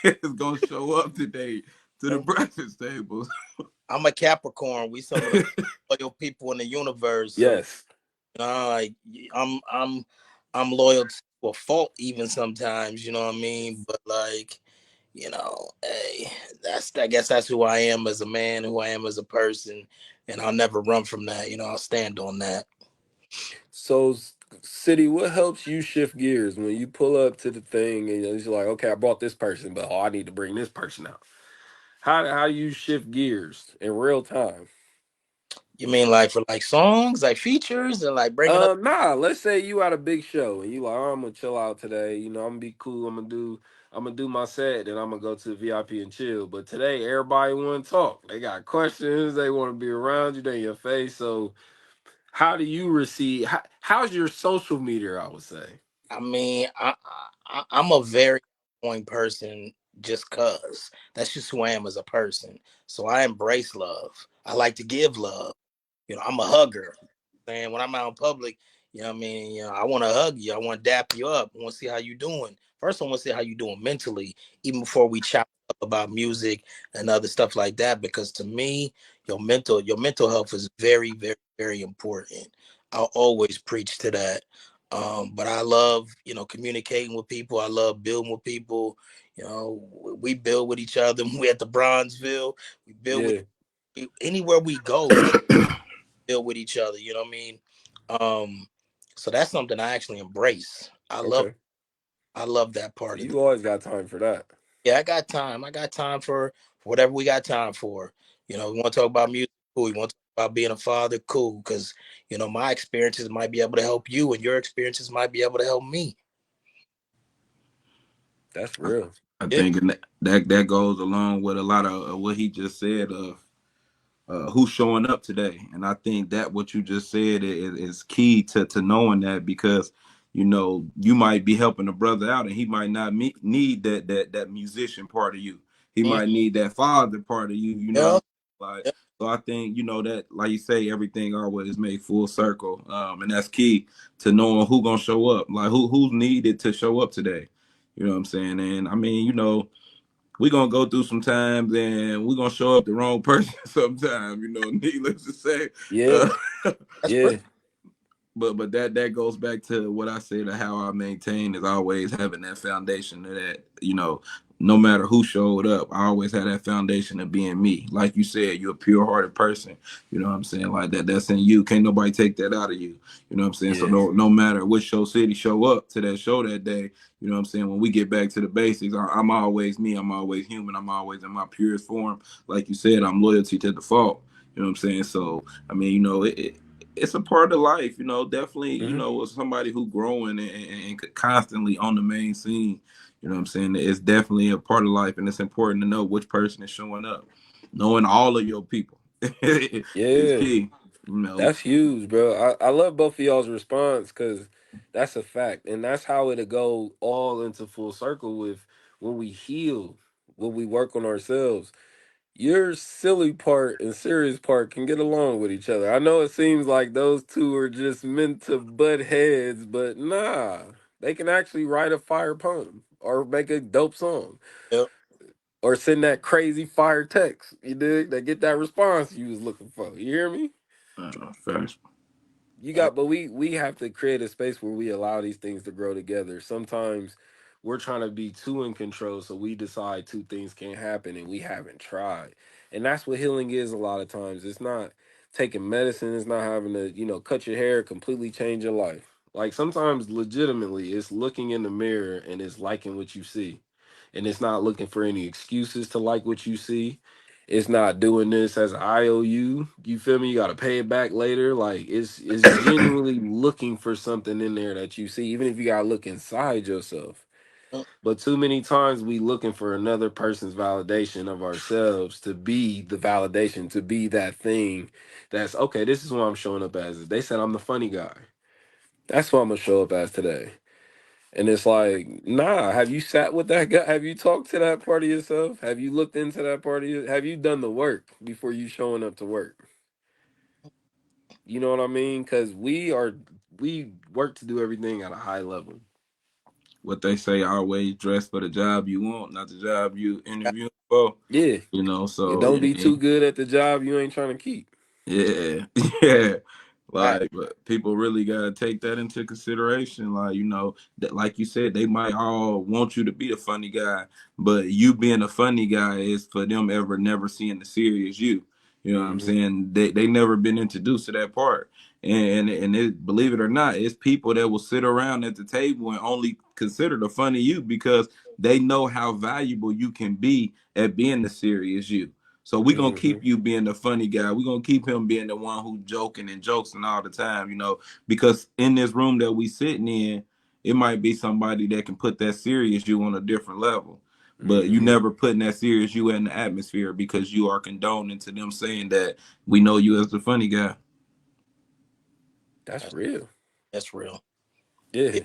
is gonna show up today to the I'm, breakfast tables. I'm a Capricorn. We some of the most loyal people in the universe. So Yes. like I'm loyal to a fault even sometimes. You know what I mean? But like hey, I guess that's who I am as a man, who I am as a person, and I'll never run from that. I'll stand on that. So, City, what helps you shift gears when you pull up to the thing and it's like, okay, I brought this person, but I need to bring this person out. How do you shift gears in real time? You mean like for like songs, like features, and like bringing up? Nah. Let's say you at a big show and you like, oh, I'm gonna chill out today. I'm gonna be cool. I'm gonna do my set, and I'm gonna go to the VIP and chill. But today, everybody want to talk. They got questions. They want to be around you. They in your face. So, how do you receive? How's your social media? I would say. I mean, I'm a very point person just cause that's just who I am as a person. So I embrace love. I like to give love. I'm a hugger. And when I'm out in public, what I mean, I want to hug you. I want to dap you up. I want to see how you doing. First, I want to see how you doing mentally, even before we chat up about music and other stuff like that. Because to me, your mental health is very, very, very important. I'll always preach to that. But I love, communicating with people. I love building with people. We build with each other. We at the Bronzeville. We build with Yeah. anywhere we go. Build with each other. You know what I mean? Um, so that's something I actually embrace. Okay. I love that So part of it. you always got time for that. Yeah, I got time. I got time for whatever we got time for. We want to talk about music, cool. We want to talk about being a father, cool. Because my experiences might be able to help you, and your experiences might be able to help me. That's real. I Yeah, think that goes along with a lot of what he just said of who's showing up today. And I think that what you just said is key to knowing that, because you might be helping a brother out and he might not need that musician part of you. He mm, might need that father part of you. You know what yeah, I'm saying? Like, yeah. so I think that, like you say, everything always made full circle, and that's key to knowing who gonna show up, like who's needed to show up today. You know what I'm saying? And I mean, we're gonna go through some times and we're gonna show up the wrong person sometime, needless to say. Yeah. Uh, That's real. Yeah. but that goes back to what I said, how I maintain is always having that foundation of that, no matter who showed up, I always had that foundation of being me. Like you said, you're a pure hearted person. You know what I'm saying? Like that's in you. Can't nobody take that out of you. You know what I'm saying? So Yeah. no matter which show city show up to that show that day, you know what I'm saying? When we get back to the basics, I'm always me. I'm always human. I'm always in my purest form. Like you said, I'm loyalty to the fault. You know what I'm saying? So I mean, it's a part of life, definitely, Hmm. with somebody who growing and constantly on the main scene, You know what I'm saying? It's definitely a part of life, and it's important to know which person is showing up. Knowing all of your people is Yeah, key. You know, that's huge, bro. I love both of y'all's response because that's a fact. And that's how it'll go all into full circle with when we heal, when we work on ourselves. Your silly part and serious part can get along with each other. I know it seems like those two are just meant to butt heads, but nah, they can actually write a fire poem or make a dope song Yep. or send that crazy fire text. You dig? They get that response you was looking for. You hear me? first. You Yep. got, but we have to create a space where we allow these things to grow together. Sometimes we're trying to be too in control, so we decide two things can't happen, and we haven't tried. And that's what healing is. A lot of times, it's not taking medicine. It's not having to, cut your hair, completely change your life. Like sometimes, legitimately, it's looking in the mirror and it's liking what you see, and it's not looking for any excuses to like what you see. It's not doing this as an IOU. You feel me? You got to pay it back later. Like it's genuinely looking for something in there that you see, even if you got to look inside yourself. Yep. But too many times we looking for another person's validation of ourselves to be the validation, to be that thing that's okay. This is what I'm showing up as. They said I'm the funny guy. That's what I'm gonna show up as today. And it's like, nah, have you sat with that guy? Have you talked to that part of yourself? Have you looked into that part of you? Have you done the work before you showing up to work? You know what I mean? Because we work to do everything at a high level. What they say, always dress for the job you want, not the job you interviewing for. Yeah. You know, And so don't be too good at the job you ain't trying to keep. yeah, yeah. Right. Like, but people really gotta take that into consideration. Like, you know, that like you said, they might all want you to be the funny guy, but you being a funny guy is for them ever never seeing the serious you. You know what I'm Hmm. saying? They never been introduced to that part. And it, believe it or not, it's people that will sit around at the table and only consider the funny you because they know how valuable you can be at being the serious you. So we're gonna Hmm. keep you being the funny guy. We're gonna keep him being the one who joking and jokes and all the time, you know, because in this room that we sitting in, it might be somebody that can put that serious you on a different level. But you Hmm. never putting that serious you in the atmosphere because you are condoning to them saying that we know you as the funny guy. That's That's, real. that's real. Yeah. Yeah,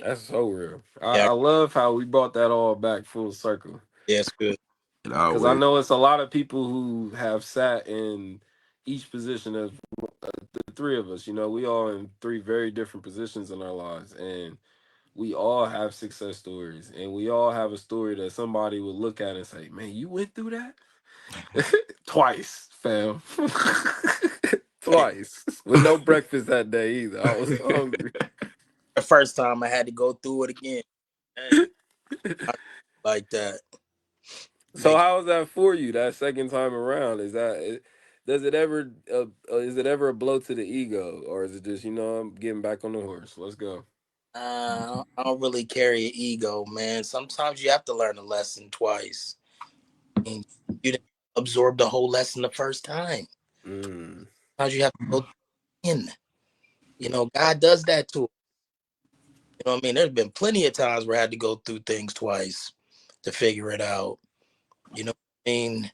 that's so real. I Yeah. love how we brought that all back full circle. Yeah. It's good. It Because I always. know it's a lot of people who have sat in each position of the three of us. We all in three very different positions in our lives, and we all have success stories, and we all have a story that somebody would look at and say, "Man, you went through that twice, fam, Hey, twice with no breakfast that day either. I was hungry." the first time I had to go through it again. Hey, I like that. So Make how was that for you that second time around? Does it ever is it ever a blow to the ego, or is it just I'm getting back on the horse? Let's go. I don't really carry an ego, man. Sometimes you have to learn a lesson twice. And you didn't absorb the whole lesson the first time. Mm, Sometimes you have to go in. God does that to us. You know what I mean? There's been plenty of times where I had to go through things twice to figure it out. You know what I mean?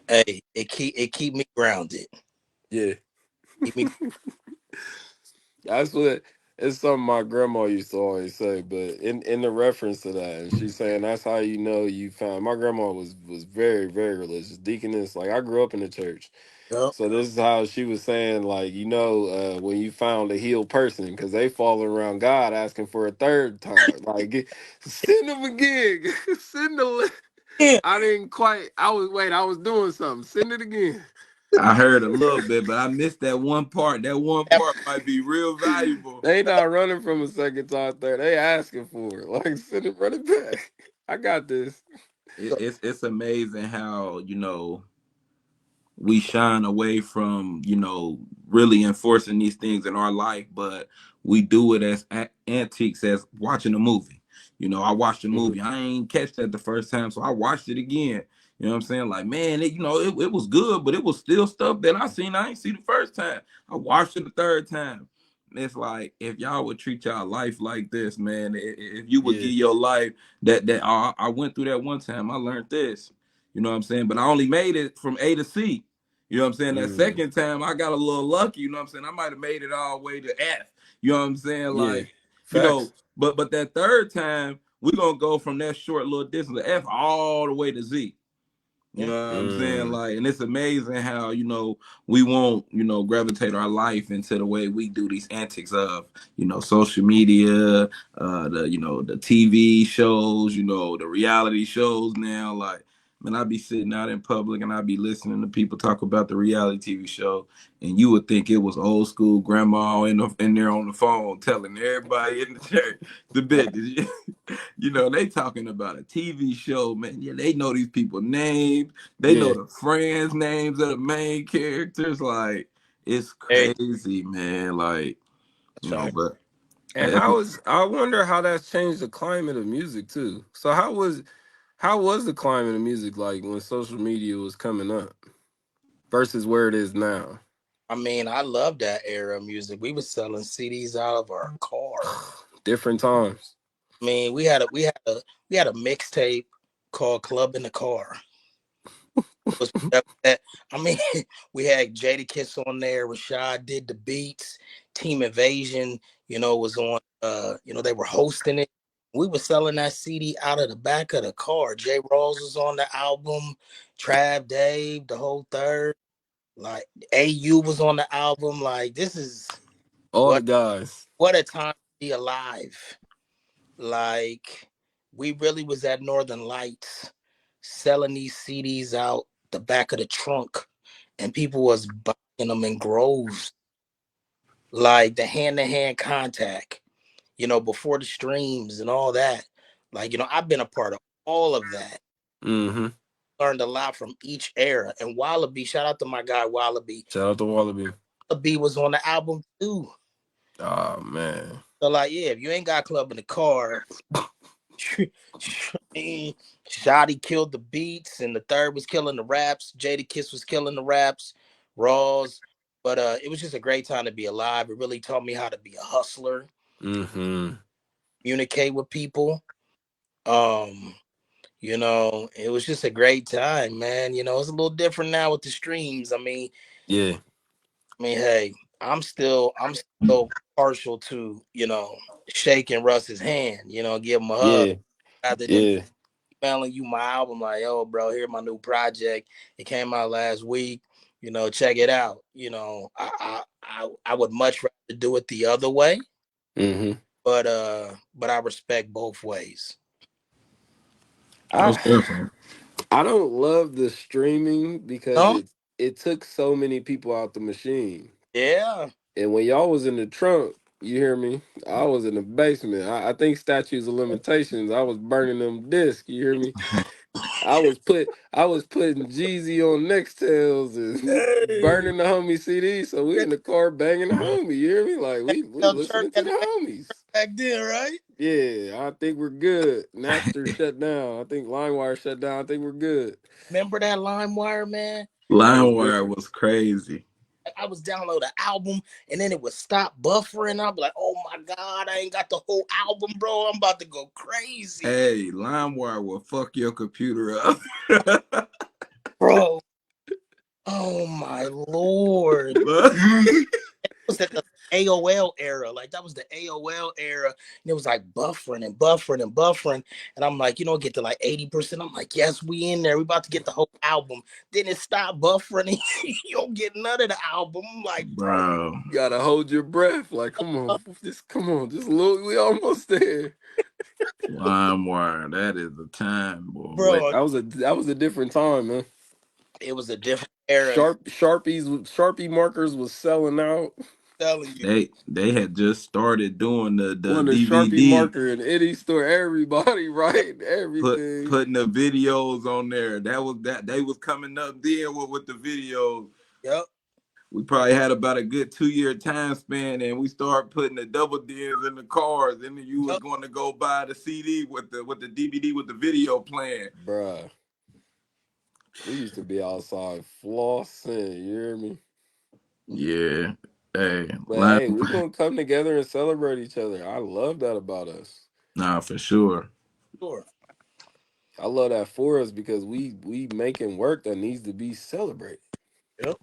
Hey, it keep me grounded. yeah. Keep me That's what it's something my grandma used to always say, but in the reference to that, and she's saying that's how you know you found. My grandma was very very religious, deaconess. Like I grew up in the church, up. so this is how she was saying, like when you found a healed person, because they falling around God asking for a third time, like send them again, send the. Yeah. I didn't quite. I was doing something. Send it again. I heard a little bit, but I missed that one part. That one part might be real valuable. They not running from a second time third. They asking for it. Like send it, run it back. I got this. It's amazing how, you know, we shine away from, you know, really enforcing these things in our life, but we do it as antiques as watching a movie. You know, I watched a Mhm. movie, I ain't catch that the first time, so I watched it again. You know what I'm saying? Like, man, it was good, but it was still stuff that I ain't see the first time. I watched it the third time. it's like if y'all would treat y'all life like this, man. If you would Yeah. give your life I went through that one time. I learned this. You know what I'm saying? But I only made it from A to C. You know what I'm saying? That Mm. second time I got a little lucky, you know what I'm saying? I might have made it all the way to F. You know what I'm saying? Yeah. Like, you Facts. know, but that third time, we're gonna go from that short little distance of F all the way to Z. You Mm. know what I'm saying? Mm. Like, and it's amazing how, we won't, gravitate our life into the way we do these antics of, social media, the TV shows, the reality shows now. Like, man, I'd be sitting out in public and I'd be listening to people talk about the reality TV show, and you would think it was old school grandma in there on the phone telling everybody in the church the business. They talking about a TV show, man. Yeah, they know these people names. They know Yeah. the friends' names of the main characters. Like, it's Hey, crazy, man. Like, that's right. but And I wonder how that's changed the climate of music too. So how was the climate of music like when social media was coming up versus where it is now? I mean, I love that era of music. We was selling CDs out of our car. Different times. I mean, we had a mixtape called Club in the Car. Was that, I mean, we had Jadakiss on there. Rashad did the beats. Team Invasion, was on. They were hosting it. We were selling that CD out of the back of the car. Jay Rawls was on the album. Trav, Dave, the whole third. Like AU was on the album. Like this is All the what guys. what a time to be alive. Like we really was at Northern Lights selling these CDs out the back of the trunk, and people was buying them in groves. Like the hand-to-hand contact, before the streams and all that. Like, I've been a part of all of that. Mm-hmm. Learned a lot from each era. And Wallaby, shout out to my guy Wallaby. Shout out to Wallaby. Wallaby was on the album too. Oh man. So like, yeah, if you ain't got Club in the Car, Shotty killed the beats, and the third was killing the raps. Jadakiss was killing the raps, Rawls. But it was just a great time to be alive. It really taught me how to be a hustler, Mm-hmm. communicate with people. Um, it was just a great time, man. It's a little different now with the streams. Yeah. Hey, I'm still partial to, shaking Russ's hand, give him a hug Yeah. rather than Yeah. emailing you my album like, oh, bro, here's my new project. It came out last week. Check it out. I would much rather do it the other way, Mm-hmm. but I respect both ways. most I definitely. I don't love the streaming because No? it took so many people out the machine. Yeah. And when y'all was in the trunk, you hear me? I was in the basement. I think statues of limitations. I was burning them discs. You hear me? I was putting Jeezy on Nextels and Hey. burning the homie CD. So we in the car banging the homie. You hear me? Like we Church listening to had the to make homies. back then, right? Yeah, I think we're good. Napster shut down. I think LimeWire shut down. I think we're good. Remember that LimeWire, man? That was LimeWire different. was crazy. I was download an album and then it would stop buffering. I'd be like, oh my God, I ain't got the whole album, bro. I'm about to go crazy. Hey, LimeWire will fuck your computer up. Bro. Oh my Lord. Was that the AOL era? Like that was the AOL era. And it was like buffering and buffering and buffering. And I'm like, get to like 80%. I'm like, yes, we in there. We about to get the whole album. Then it stopped buffering and you don't get none of the album. I'm like, bro. Bro, You gotta hold your breath. Like, come on, just a little. We almost there. LimeWire, that is the time, boy. Bro, That was a different time, man. it was a different era. I'm Sharpie markers was selling out. telling you. They had just started doing the When the Sharpie DVD, marker in any store, everybody, right? Everything. putting the videos on there. That they was coming up then with the videos. Yep. We probably had about a good 2 year time span, and we started putting the double dins in the cars, and then you was Yep. going to go buy the CD with the DVD with the video playing. Bruh. We used to be outside flossing, you hear me? Yeah, Hey, But line. hey, we gonna come together and celebrate each other. I love that about us. Nah, for sure. Sure. I love that for us because we making work that needs to be celebrated. Yep.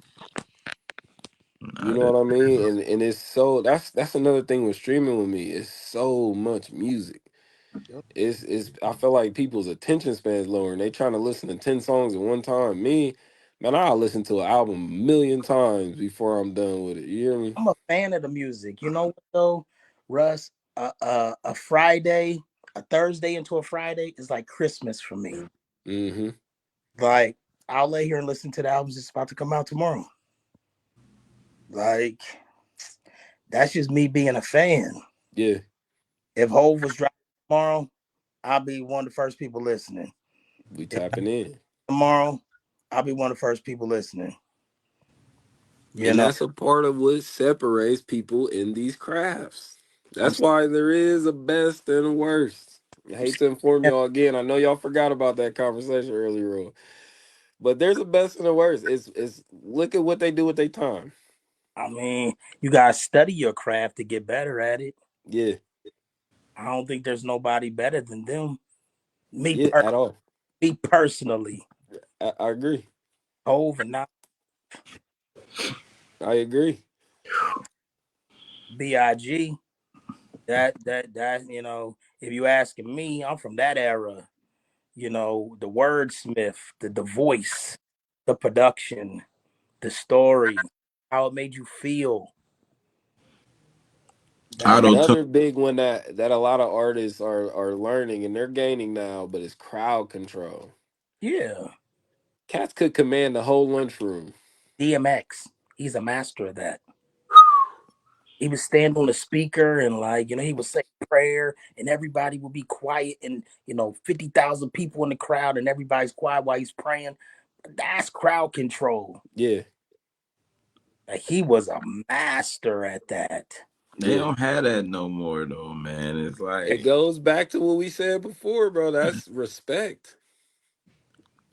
You Nah, know what I mean? And it's so that's another thing with streaming with me. It's so much music. Yep. It's I feel like people's attention span is lower and they trying to listen to 10 songs at one time. Me, man, I'll listen to an album a million times before I'm done with it. You hear me? I'm a fan of the music. You know what though, Russ? A Friday, a Thursday into a Friday is like Christmas for me. Mm-hmm. Like I'll lay here and listen to the albums that's about to come out tomorrow. Like that's just me being a fan. Yeah, If Hove was dropping tomorrow, I'll be one of the first people listening. we If tapping in. tomorrow, I'll be one of the first people listening. You And know, that's a part of what separates people in these crafts. I'm That's why there is a best and a worst. I hate to inform saying, y'all again. I know y'all forgot about that conversation earlier on. But there's a best and a worst. It's look at what they do with their time. I mean, you gotta study your craft to get better at it. Yeah, I don't think there's nobody better than them. Me, yeah, per- at all. me personally, I agree. Hove and not I agree. Big. That if you asking me, I'm from that era. The wordsmith, the voice, the production, the story, how it made you feel. That Auto tune. Another big one that a lot of artists are learning and they're gaining now, but it's crowd control. yeah, Cats could command the whole lunchroom. DMX, he's a master of that. He would stand on the speaker and he would say prayer and everybody would be quiet and 50,000 people in the crowd and everybody's quiet while he's praying. That's crowd control. Yeah, He was a master at that. They yeah. don't have that no more though, man. It's It like, goes back to what we said before, bro. That's respect.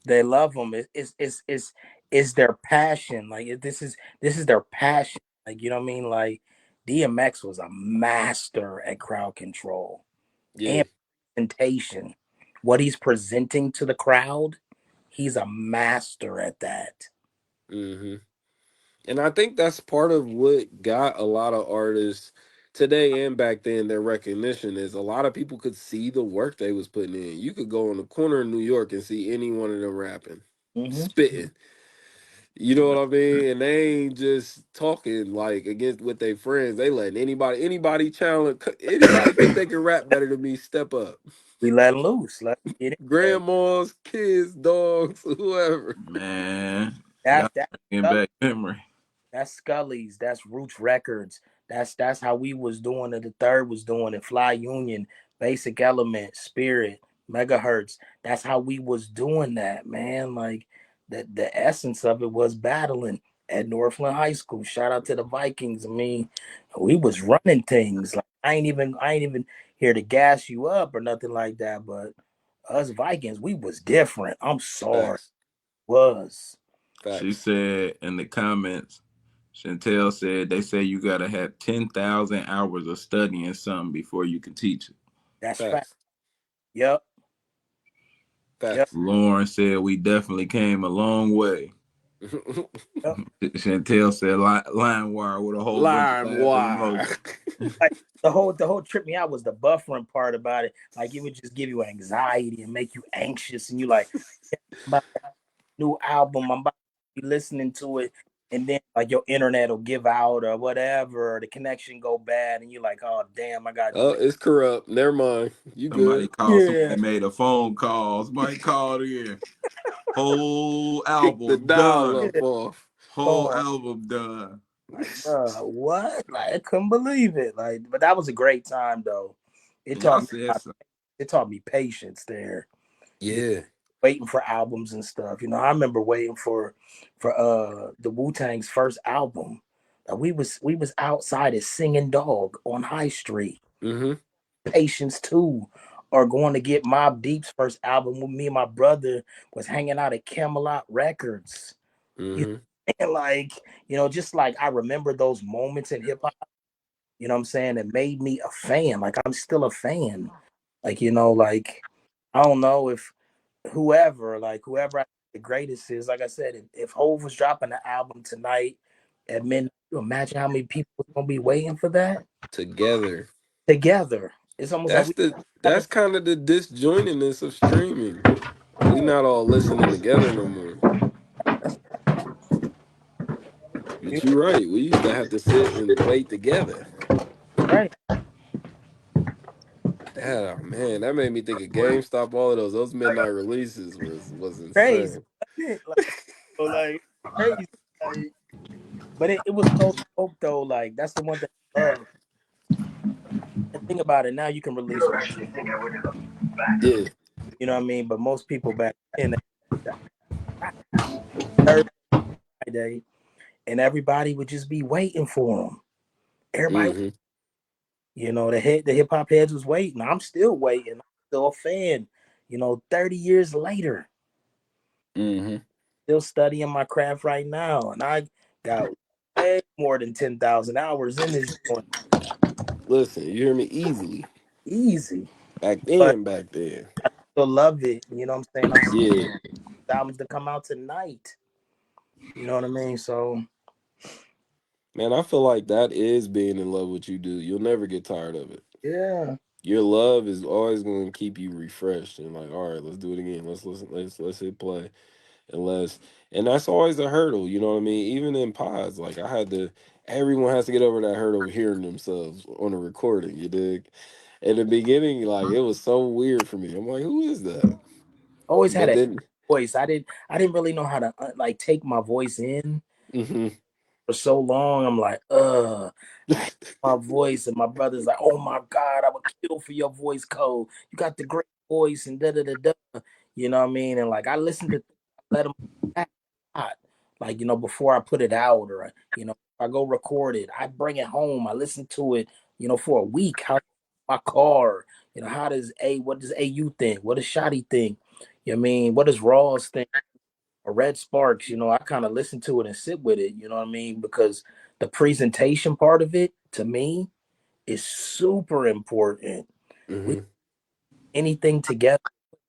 They love him. It's their passion. This is their passion. Like, you know what I mean? Like, DMX was a master at crowd control Yeah. and presentation. What he's presenting to the crowd, he's a master at that. Hmm. And I think that's part of what got a lot of artists today and back then their recognition is a lot of people could see the work they was putting in. You could go on the corner in New York and see any one of them rapping, Hmm. spitting. You know what I mean? And they ain't just talking like against with their friends. They letting anybody challenge anybody think they can rap better than me, step up. We let him loose. Let him get it. Grandmas, kids, dogs, whoever. man, That y'all that bringing back memory. That's Scully's. That's Roots Records. That's how we was doing it. The Third was doing it. Fly Union, Basic Element, Spirit, Megahertz. That's how we was doing that, man. Like the essence of it was battling at Northland High School. Shout out to the Vikings. I mean, we was running things. Like I ain't even here to gas you up or nothing like that. But us Vikings, we was different. I'm sorry, Facts. was. She Facts. said in the comments, Chantel said they say you gotta have 10,000 hours of studying something before you can teach it. That's fact. Facts. Yep. Yep. Facts. Lauren said we definitely came a long way. Yep. Chantel said line wire with a whole bunch of Lime laughing wire. emojis. Like the whole trip me out was the buffering part about it. Like it would just give you anxiety and make you anxious, and you like, I'm about to have a new album. I'm about to be listening to it, and then like your internet will give out or whatever, or the connection go bad, and you're like, oh damn, I got to Oh, wait. it's corrupt. Never mind. You Somebody good. called, Yeah, somebody made a phone call. Somebody called in. Whole Kick the album dial done. up yeah. off. Whole Oh, album done. like bro, what? Like I couldn't believe it. Like, but that was a great time though. It Y'all taught me said so. it taught me patience there. Yeah. Waiting for albums and stuff. I remember waiting for the Wu-Tang's first album. We was outside at Singing Dog on High Street. Mm-hmm. Patience 2 or going to get Mob Deep's first album with me and my brother was hanging out at Camelot Records. You Mm-hmm. And like, just like I remember those moments in hip hop, you know what I'm saying, it made me a fan. Like I'm still a fan. Like, like I don't know if whoever the greatest is, like I said, if Hove was dropping the album tonight at midnight, you imagine how many people are gonna be waiting for that Together. together. It's almost like That's we the have a that's kind of the disjointedness of streaming. We not all listening together no more. But you're right. We used to have to sit and wait together. right. Oh man, that made me think of GameStop. All of those midnight releases was Crazy. insane. Like crazy. Like, but it was so dope though. Like that's the one thing I love. And think about it, now you can release music, Yeah. you know what I mean? But most people back then, Thursday, Friday, and everybody would just be waiting for them. Everybody, Mm-hmm. the hip hop heads was waiting. I'm still waiting. I'm still a fan. 30 years later, Mm-hmm. still studying my craft right now, and I got way more than 10,000 hours in this joint. Listen, you hear me easily. Easy, Back but then, back then. I still love it. You know what I'm saying? I'm still Yeah. albums to come out tonight. You know what I mean? So Man, I feel like that is being in love with what you do. You'll never get tired of it. yeah, Your love is always going to keep you refreshed and like, all right, let's do it again. Let's listen. Let's hit play. Unless, and that's always a hurdle. You know what I mean? Even in pods, like I had to. Everyone has to get over that hurdle of hearing themselves on a recording. You dig? In the beginning, like it was so weird for me. I'm like, who is that? always had But a then, voice. I didn't really know how to like take my voice in hmm for so long. I'm like, I hate my voice, and my brother's like, oh my god, I would kill for your voice, Cole. You got the great voice, and da da da da. You know what I mean? And like, I listened to, let them back a lot. Like, before I put it out, or I go record it, I bring it home, I listen to it, for a week. How my car, what does AU think? What does Shotty think? You know what I mean? What does Ross think? Or Red Sparks, I kind of listen to it and sit with it, you know what I mean? Because the presentation part of it to me is super important. We hmm anything together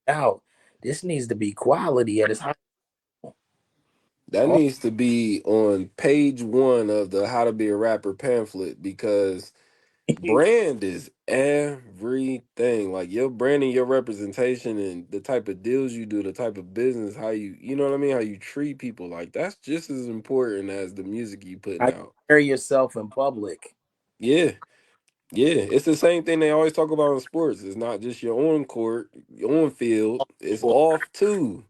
out. This needs to be quality at its high. that Oh, needs to be on page one of the How to Be a Rapper pamphlet because brand is everything. Like your branding, your representation, and the type of deals you do, the type of business, how you know what I mean, how you treat people. Like that's just as important as the music you putting how you out. carry yourself in public. Yeah, yeah. It's the same thing they always talk about in sports. It's not just your on court, your on field. It's off too.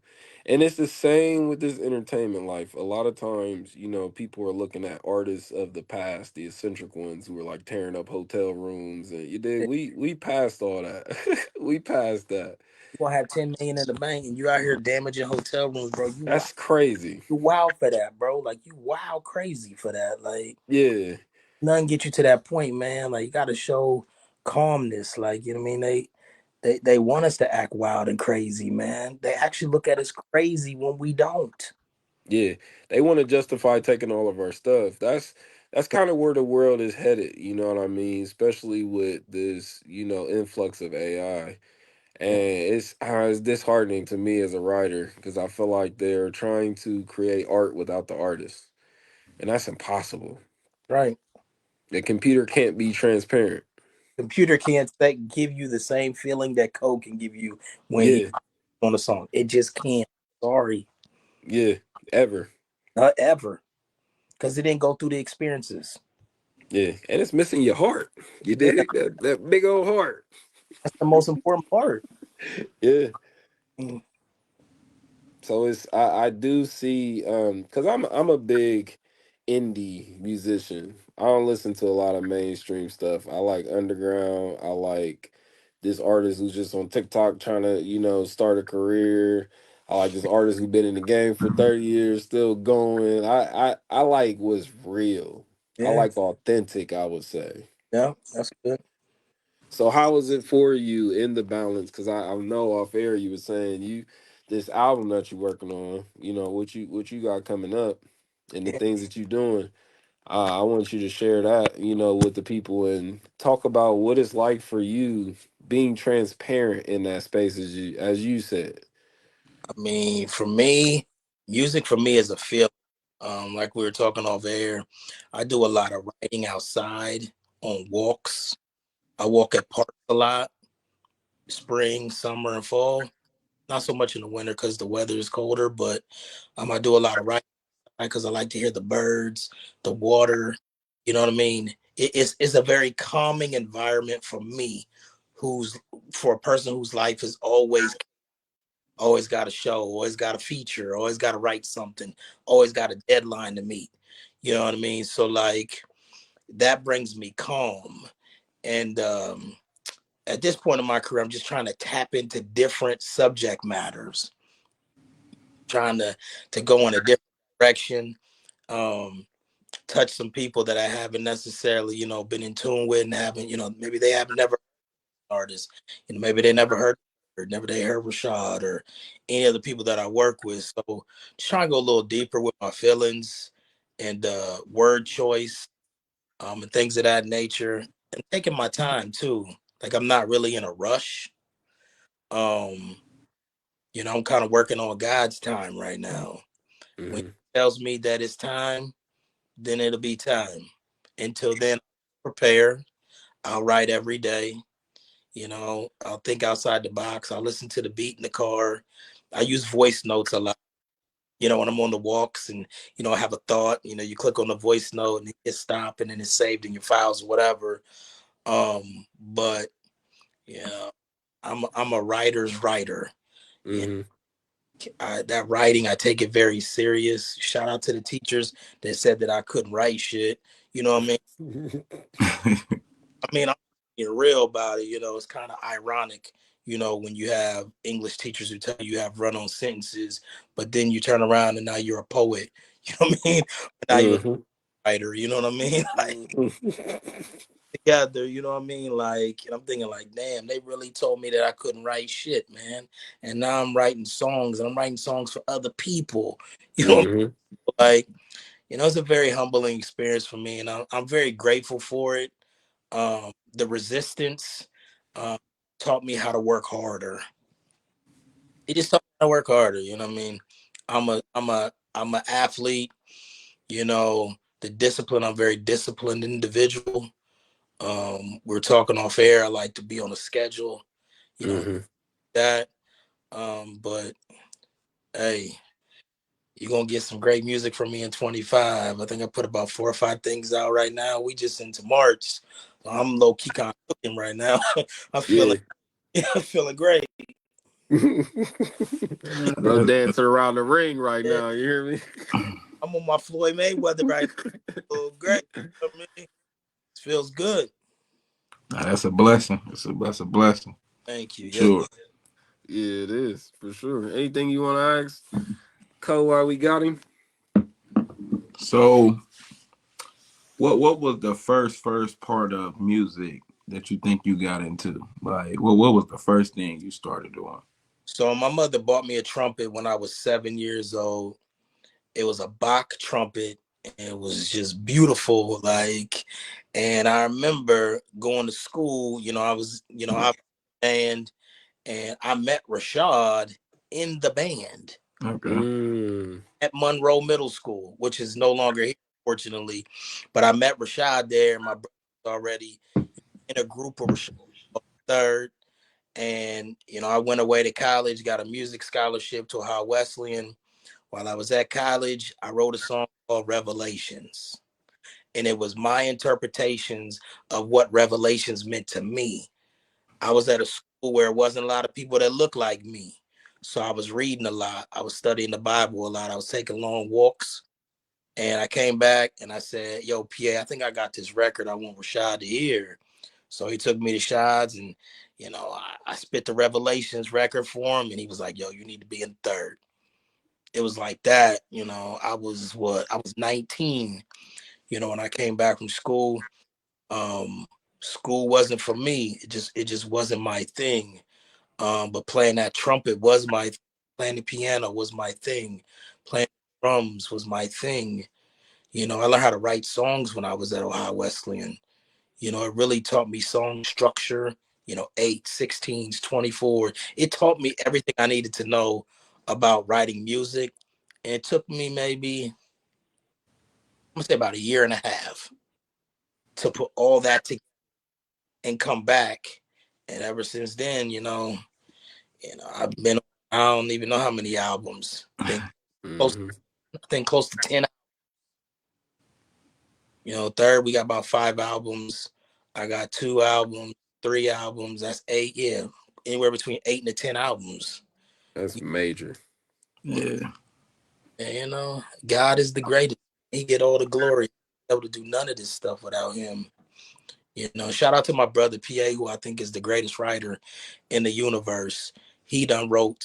And it's the same with this entertainment life. A lot of times, people are looking at artists of the past, the eccentric ones who are like tearing up hotel rooms, and you did. We passed all that. We passed that. You gonna have 10 million in the bank and you out here damaging hotel rooms, bro. That's crazy. You wow for that, bro. Like you wow crazy for that. Like Yeah, nothing get you to that point, man. Like you gotta show calmness. Like, you know what I mean? They want us to act wild and crazy, man. They actually look at us crazy when we don't. yeah. They want to justify taking all of our stuff. That's kind of where the world is headed. You know what I mean? Especially with this, influx of AI. And it's disheartening to me as a writer because I feel like they're trying to create art without the artist, and that's impossible. Right. The computer can't be transparent. Computer can't give you the same feeling that code can give you when he Yeah, on a song. It just can't. Sorry. yeah, ever. Not ever. Because it didn't go through the experiences. Yeah, and it's missing your heart. You Yeah, dig that big old heart? that's the most important part. Yeah. Mm. So I do see because I'm a big indie musician. I don't listen to a lot of mainstream stuff. I like underground. I like this artist who's just on TikTok trying to, start a career. I like this artist who's been in the game for 30 years, still going. I like what's real. I Yeah. like authentic, I would say. Yeah. That's good. So how was it for you in the balance? Because I know off air you were saying you this album that you're working on, what you got coming up. and the things that you're doing. I want you to share that, with the people and talk about what it's like for you being transparent in that space, as you said. I mean, for me, music for me is a feeling. Like we were talking off air, I do a lot of writing outside on walks. I walk at parks a lot, spring, summer, and fall. Not so much in the winter because the weather is colder, but I do a lot of writing because I like to hear the birds, the water. You know what I mean? It's a very calming environment for me, who's for a person whose life is always got a show, always got a feature, always got to write something, always got a deadline to meet. You know what I mean? So like that brings me calm. And at this point in my career, I'm just trying to tap into different subject matters, trying to go in a different direction, um, touch some people that I haven't necessarily, been in tune with and haven't, maybe they have never artists. Maybe they never heard or never they heard Rashad or any of the people that I work with. So just trying to go a little deeper with my feelings and word choice, and things of that nature. And taking my time too. Like I'm not really in a rush. Um, I'm kind of working on God's time right now. When Hmm. he tells me that it's time, then it'll be time. Until then, prepare. I'll write every day. I'll think outside the box. I'll listen to the beat in the car. I use voice notes a lot. When I'm on the walks and, I have a thought, you click on the voice note and it stops and then it's saved in your files or whatever. But yeah, I'm a writer's writer. Yeah. Hmm. That writing, I take it very serious. Shout out to the teachers that said that I couldn't write shit. You know what I mean? I'm being real about it. It's kind of ironic, when you have English teachers who tell you have run on sentences, but then you turn around and now you're a poet. You know what I mean? Now you're Hmm. a writer. You know what I mean? Like together. You know what I mean? Like, and I'm thinking, like, damn, they really told me that I couldn't write shit, man. And now I'm writing songs, and I'm writing songs for other people. You know, Hmm. like, it's a very humbling experience for me, and I'm very grateful for it. The resistance uh, taught me how to work harder. It just taught me how to work harder. You know what I mean? I'm an athlete. The discipline. I'm a very disciplined individual. We're talking off air. I like to be on a schedule. You know Hmm. that. But hey, you're gonna get some great music from me in 25. I think I put about 4 or 5 things out right now. We just into March. I'm low key kind of cooking right now. I'm feeling Yeah. I'm feeling great. Bro, dancing around the ring right Yeah, now. You hear me? I'm on my Floyd Mayweather right now. Oh, great. You know what I mean? It feels good. Nah, that's a blessing. That's a blessing. Thank you. Yes. Sure. Yeah, it is for sure. Anything you want to ask Cole while we got him? So, what was the first part of music that you think you got into? Like, what was the first thing you started doing? So my mother bought me a trumpet when I was 7 years old. It was a Bach trumpet. And it was just beautiful. Like, and I remember going to school, I was, I was in a band and I met Rashad in the band Okay. Mm. at Monroe Middle School, which is no longer here, fortunately. But I met Rashad there. My brother was already in a group of Rashad third. And, I went away to college, got a music scholarship to Ohio Wesleyan. While I was at college, I wrote a song called Revelations. And it was my interpretations of what Revelations meant to me. I was at a school where it wasn't a lot of people that looked like me. So I was reading a lot. I was studying the Bible a lot. I was taking long walks. And I came back and I said, yo, PA, I think I got this record I want Rashad to hear. So he took me to Shad's and, I spit the Revelations record for him. And he was like, yo, you need to be in third. It was like that. I was 19, when I came back from school. Um, School wasn't for me. It just wasn't my thing. But playing that trumpet was playing the piano was my thing. Playing drums was my thing. I learned how to write songs when I was at Ohio Wesleyan. It really taught me song structure, 8, 16s, 24. It taught me everything I needed to know about writing music. And it took me maybe, I'm gonna say about a year and a half to put all that together and come back. And ever since then, I've been, I don't even know how many albums. Close, Mm-hmm. I think close to 10. Third, we got about 5 albums. I got 2 albums, 3 albums. That's 8. Yeah, anywhere between 8 to 10 albums. That's major. Yeah. And God is the greatest. He get all the glory. Able to do none of this stuff without him. Shout out to my brother PA, who I think is the greatest writer in the universe. He done wrote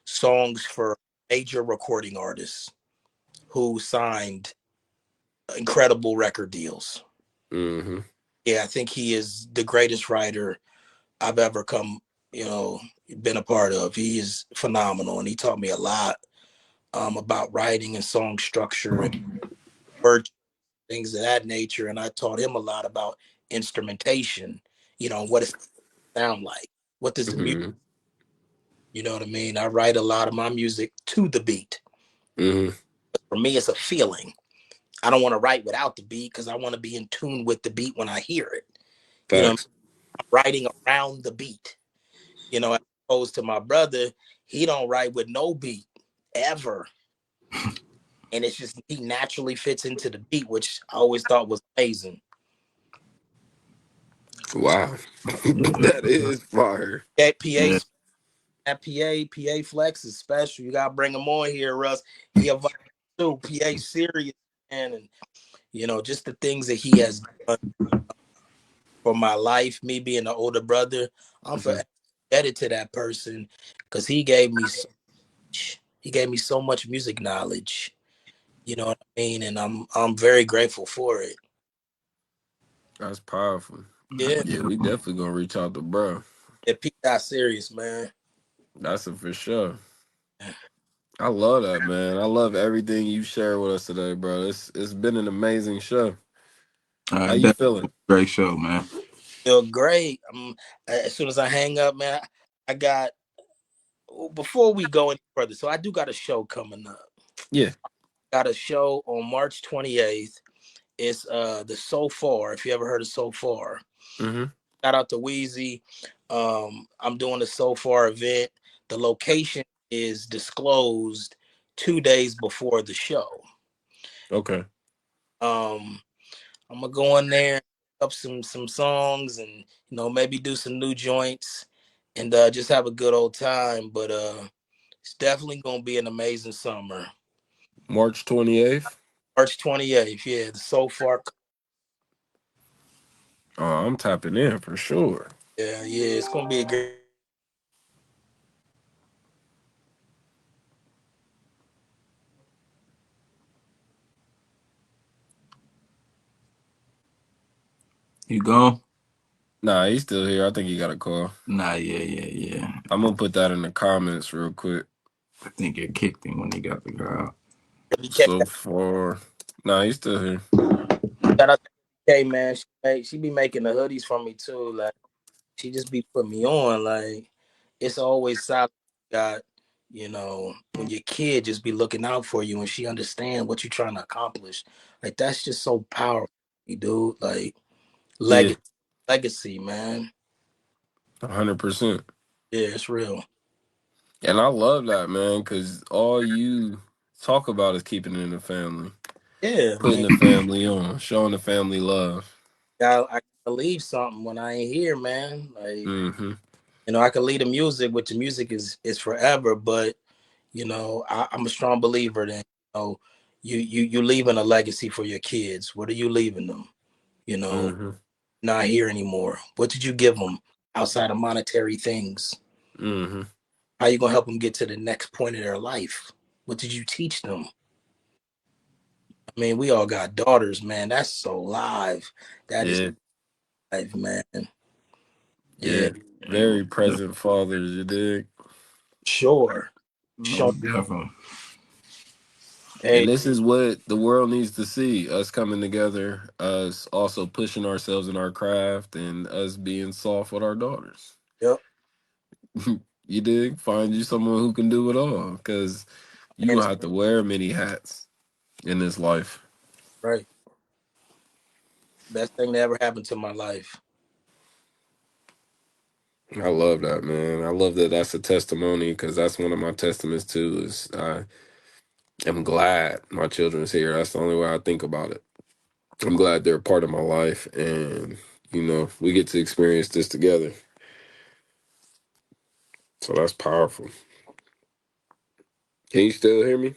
songs for major recording artists who signed incredible record deals. Mm-hmm. Yeah, I think he is the greatest writer I've ever you know, been a part of. He is phenomenal, and he taught me a lot about writing and song structure and word things of that nature. And I taught him a lot about instrumentation. What it sound like. What does the music? Mm-hmm. You know what I mean? I write a lot of my music to the beat. Mm-hmm. For me, it's a feeling. I don't want to write without the beat because I want to be in tune with the beat when I hear it. Facts. I'm writing around the beat. As opposed to my brother, he don't write with no beat ever. And it's just he naturally fits into the beat, which I always thought was amazing. Wow. That is fire. That PA, Yeah. that PA flex is special. You gotta bring him on here, Russ. He a vibe too. PA serious, man, and just the things that he has done for my life. Me being an older brother, I'm Mm-hmm. forever indebted to that person because he gave me so much music knowledge. You know what I mean? And I'm very grateful for it. That's powerful. Yeah, Yeah, we definitely gonna reach out to bro. that P got serious, man. That's it for sure. I love that, man. I love everything you shared with us today, bro. It's been an amazing show. How you Definitely feeling? a great show, man. Feel great. As soon as I hang up, man, I got before we go any further. So I do got a show coming up. Yeah. Got a show on March 28th. It's the So Far. If you ever heard of So Far, Mm-hmm. shout out to Wheezy. I'm doing the So Far event. The location is disclosed 2 days before the show. Okay. Um, I'm gonna go in there, up some songs, and maybe do some new joints, and just have a good old time. But it's definitely gonna be an amazing summer. March 28th. March 28th, yeah. So far, Oh, I'm tapping in for sure. yeah, it's gonna be a great. You gone? Nah, he's still here. I think he got a call. Nah, yeah. I'm gonna put that in the comments real quick. I think it kicked him when he got the crowd. So far. Nah, he's still here. Shout out to K, man. She be making the hoodies for me too. Like she just be putting me on. Like it's always solid. Got when your kid just be looking out for you and she understand what you're trying to accomplish. Like that's just so powerful, dude. Like Yeah, legacy, man. 100%. Yeah, it's real. And I love that, man, because all you talk about is keeping it in the family, Yeah, I putting mean, the family on, showing the family love. I can leave something when I ain't here, man. Like Mm-hmm. I can leave the music, which the music is forever, but I'm a strong believer that you leaving a legacy for your kids. What are you leaving them? You know, Mm-hmm. not here anymore. What did you give them outside of monetary things? Mm-hmm. How you gonna help them get to the next point of their life? What did you teach them? I mean, we all got daughters, man. That's so live. That is Yeah, live, man. Yeah, yeah. Very present fathers, you dig? sure. Most Show definitely. And Hey, this is what the world needs to see: us coming together, us also pushing ourselves in our craft, and us being soft with our daughters. yep. You dig? Find you someone who can do it all, because you And gonna have to wear many hats in this life. right. Best thing that ever happened to my life. I love that, man. I love that. That's a testimony, because that's one of my testaments too. Is I am glad my children's here. That's the only way I think about it. I'm glad they're a part of my life, and we get to experience this together. So that's powerful. Can you still hear me?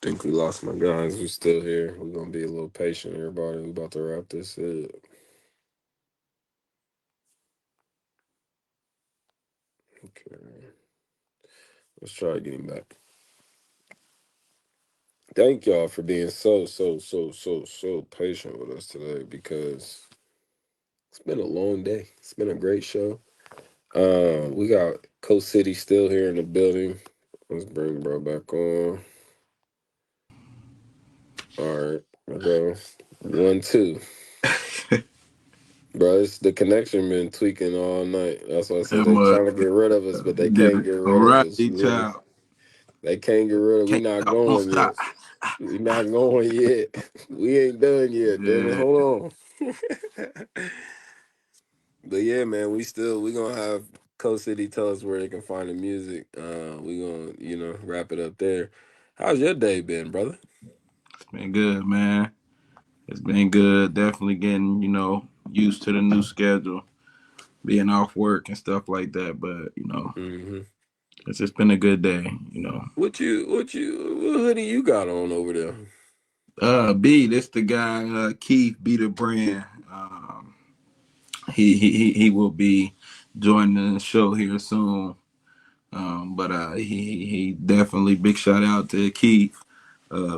Think we lost my guys. We're still here. We're gonna be a little patient, everybody. We about to wrap this up. Okay. Let's try getting back. Thank y'all for being so patient with us today, because it's been a long day. It's been a great show. We got Coast City still here in the building. Let's bring bro back on. All right, bro. 1, 2. Bro, it's the connection been tweaking all night. That's why I said I'm they trying to get rid of us, but they can't get rid of right, us. You hear me? child. They can't get rid of. We Can't not stop, won't going stop. yet. We not going yet. We ain't done yet. Damn it, Yeah, hold on. But yeah, man, we gonna have Coast City tell us where they can find the music. We gonna wrap it up there. How's your day been, brother? it's been good, man. It's been good. Definitely getting, used to the new schedule, being off work and stuff like that. But, Hmm. it's just been a good day. What hoodie you got on over there? B, this the guy, Keith B the brand. He will be joining the show here soon. But he definitely big shout out to Keith,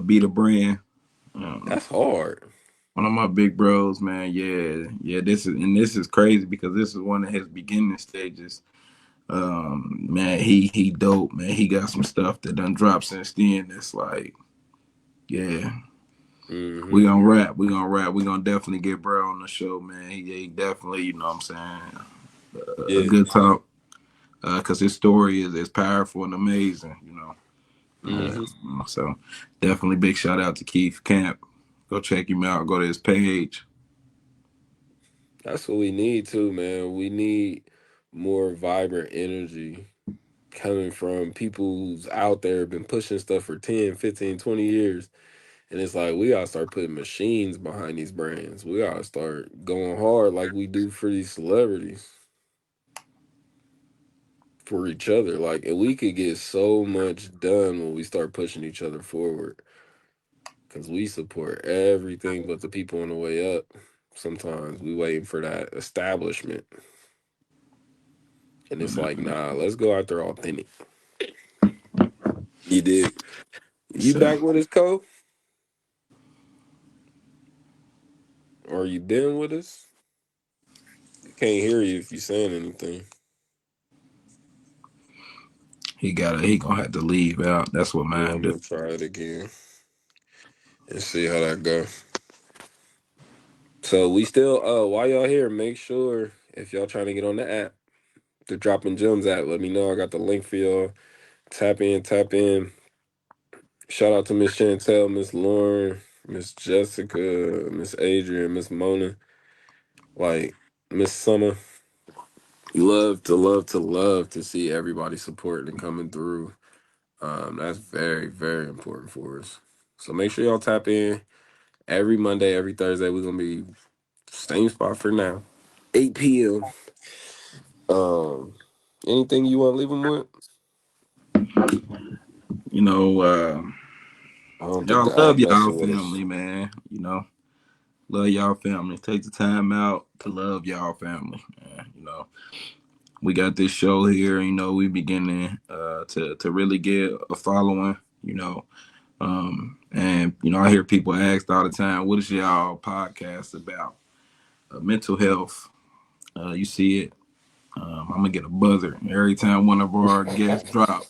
be the brand. Um, That's hard. one of my big bros, man. Yeah. This is crazy because this is one of his beginning stages. Man, he dope, man. He got some stuff that done dropped since then. It's like, yeah, we Hmm. gonna rap. We gonna rap. We gonna definitely get bro on the show, man. He definitely, you know what I'm saying, a Yeah. good talk. Cause his story is powerful and amazing, Hmm. So definitely big shout out to Keith Camp. Go check him out. Go to his page. That's what we need too, man. We need more vibrant energy coming from people who's out there, been pushing stuff for 10, 15, 20 years. And it's like we gotta start putting machines behind these brands. We gotta start going hard like we do for these celebrities, for each other. Like, and we could get so much done when we start pushing each other forward. Cause we support everything but the people on the way up. Sometimes we waiting for that establishment. And it's like, nah, let's go out there authentic. You did. You So back with us, Cole? Or you been with us? Can't hear you if you saying anything. he gonna have to leave out. That's what Yeah, mine I'm do. gonna try it again and see how that go. So we still while y'all here, make sure if y'all trying to get on the app, the Dropping Gems app, let me know. I got the link for y'all. Tap in, tap in. Shout out to Miss Chantel, Miss Lauren, Miss Jessica, Miss Adrian, Miss Mona, like Miss Summer. Love to see everybody supporting and coming through. That's very, very important for us. So make sure y'all tap in every Monday, every Thursday. We're gonna be same spot for now, 8 p.m. Um, anything you want to leave them with? You know, I don't think y'all the app love y'all messing with us. family, man. Love y'all family. Take the time out to love y'all family. Man. We got this show here. We beginning to really get a following. And I hear people ask all the time, "What is y'all podcast about?" Mental health. You see it. I'm gonna get a buzzer every time one of our guests drop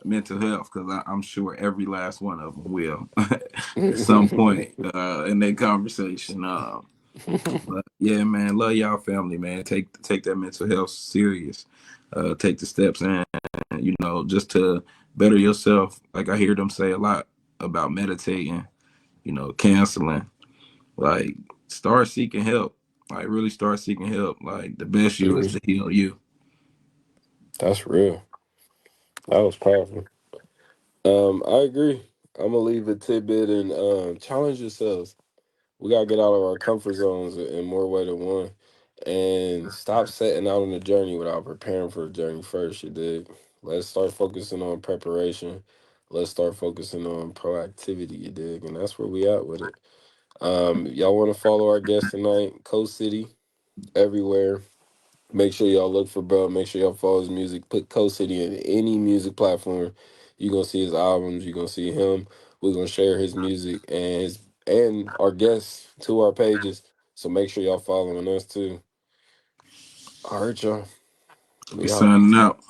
mental health because I'm sure every last one of them will at some point in their conversation. But yeah, man, love y'all family, man. Take that mental health serious. Take the steps and just to better yourself. Like I hear them say a lot about meditating, canceling. Like start seeking help. Like really start seeking help. Like the best you is Mhm. to heal you. That's real. That was powerful. I agree. I'm gonna leave a tidbit and challenge yourselves. We gotta get out of our comfort zones in more way than one, and stop setting out on the journey without preparing for the journey first. You dig? Let's start focusing on preparation. Let's start focusing on proactivity. You dig? And that's where we at with it. Y'all want to follow our guest tonight, Coast City, everywhere. Make sure y'all look for bro. Make sure y'all follow his music. Put Coast City in any music platform. You're gonna see his albums. You're gonna see him. We're gonna share his music and our guests to our pages. So make sure y'all following us too. All right, y'all. We We out. signing out.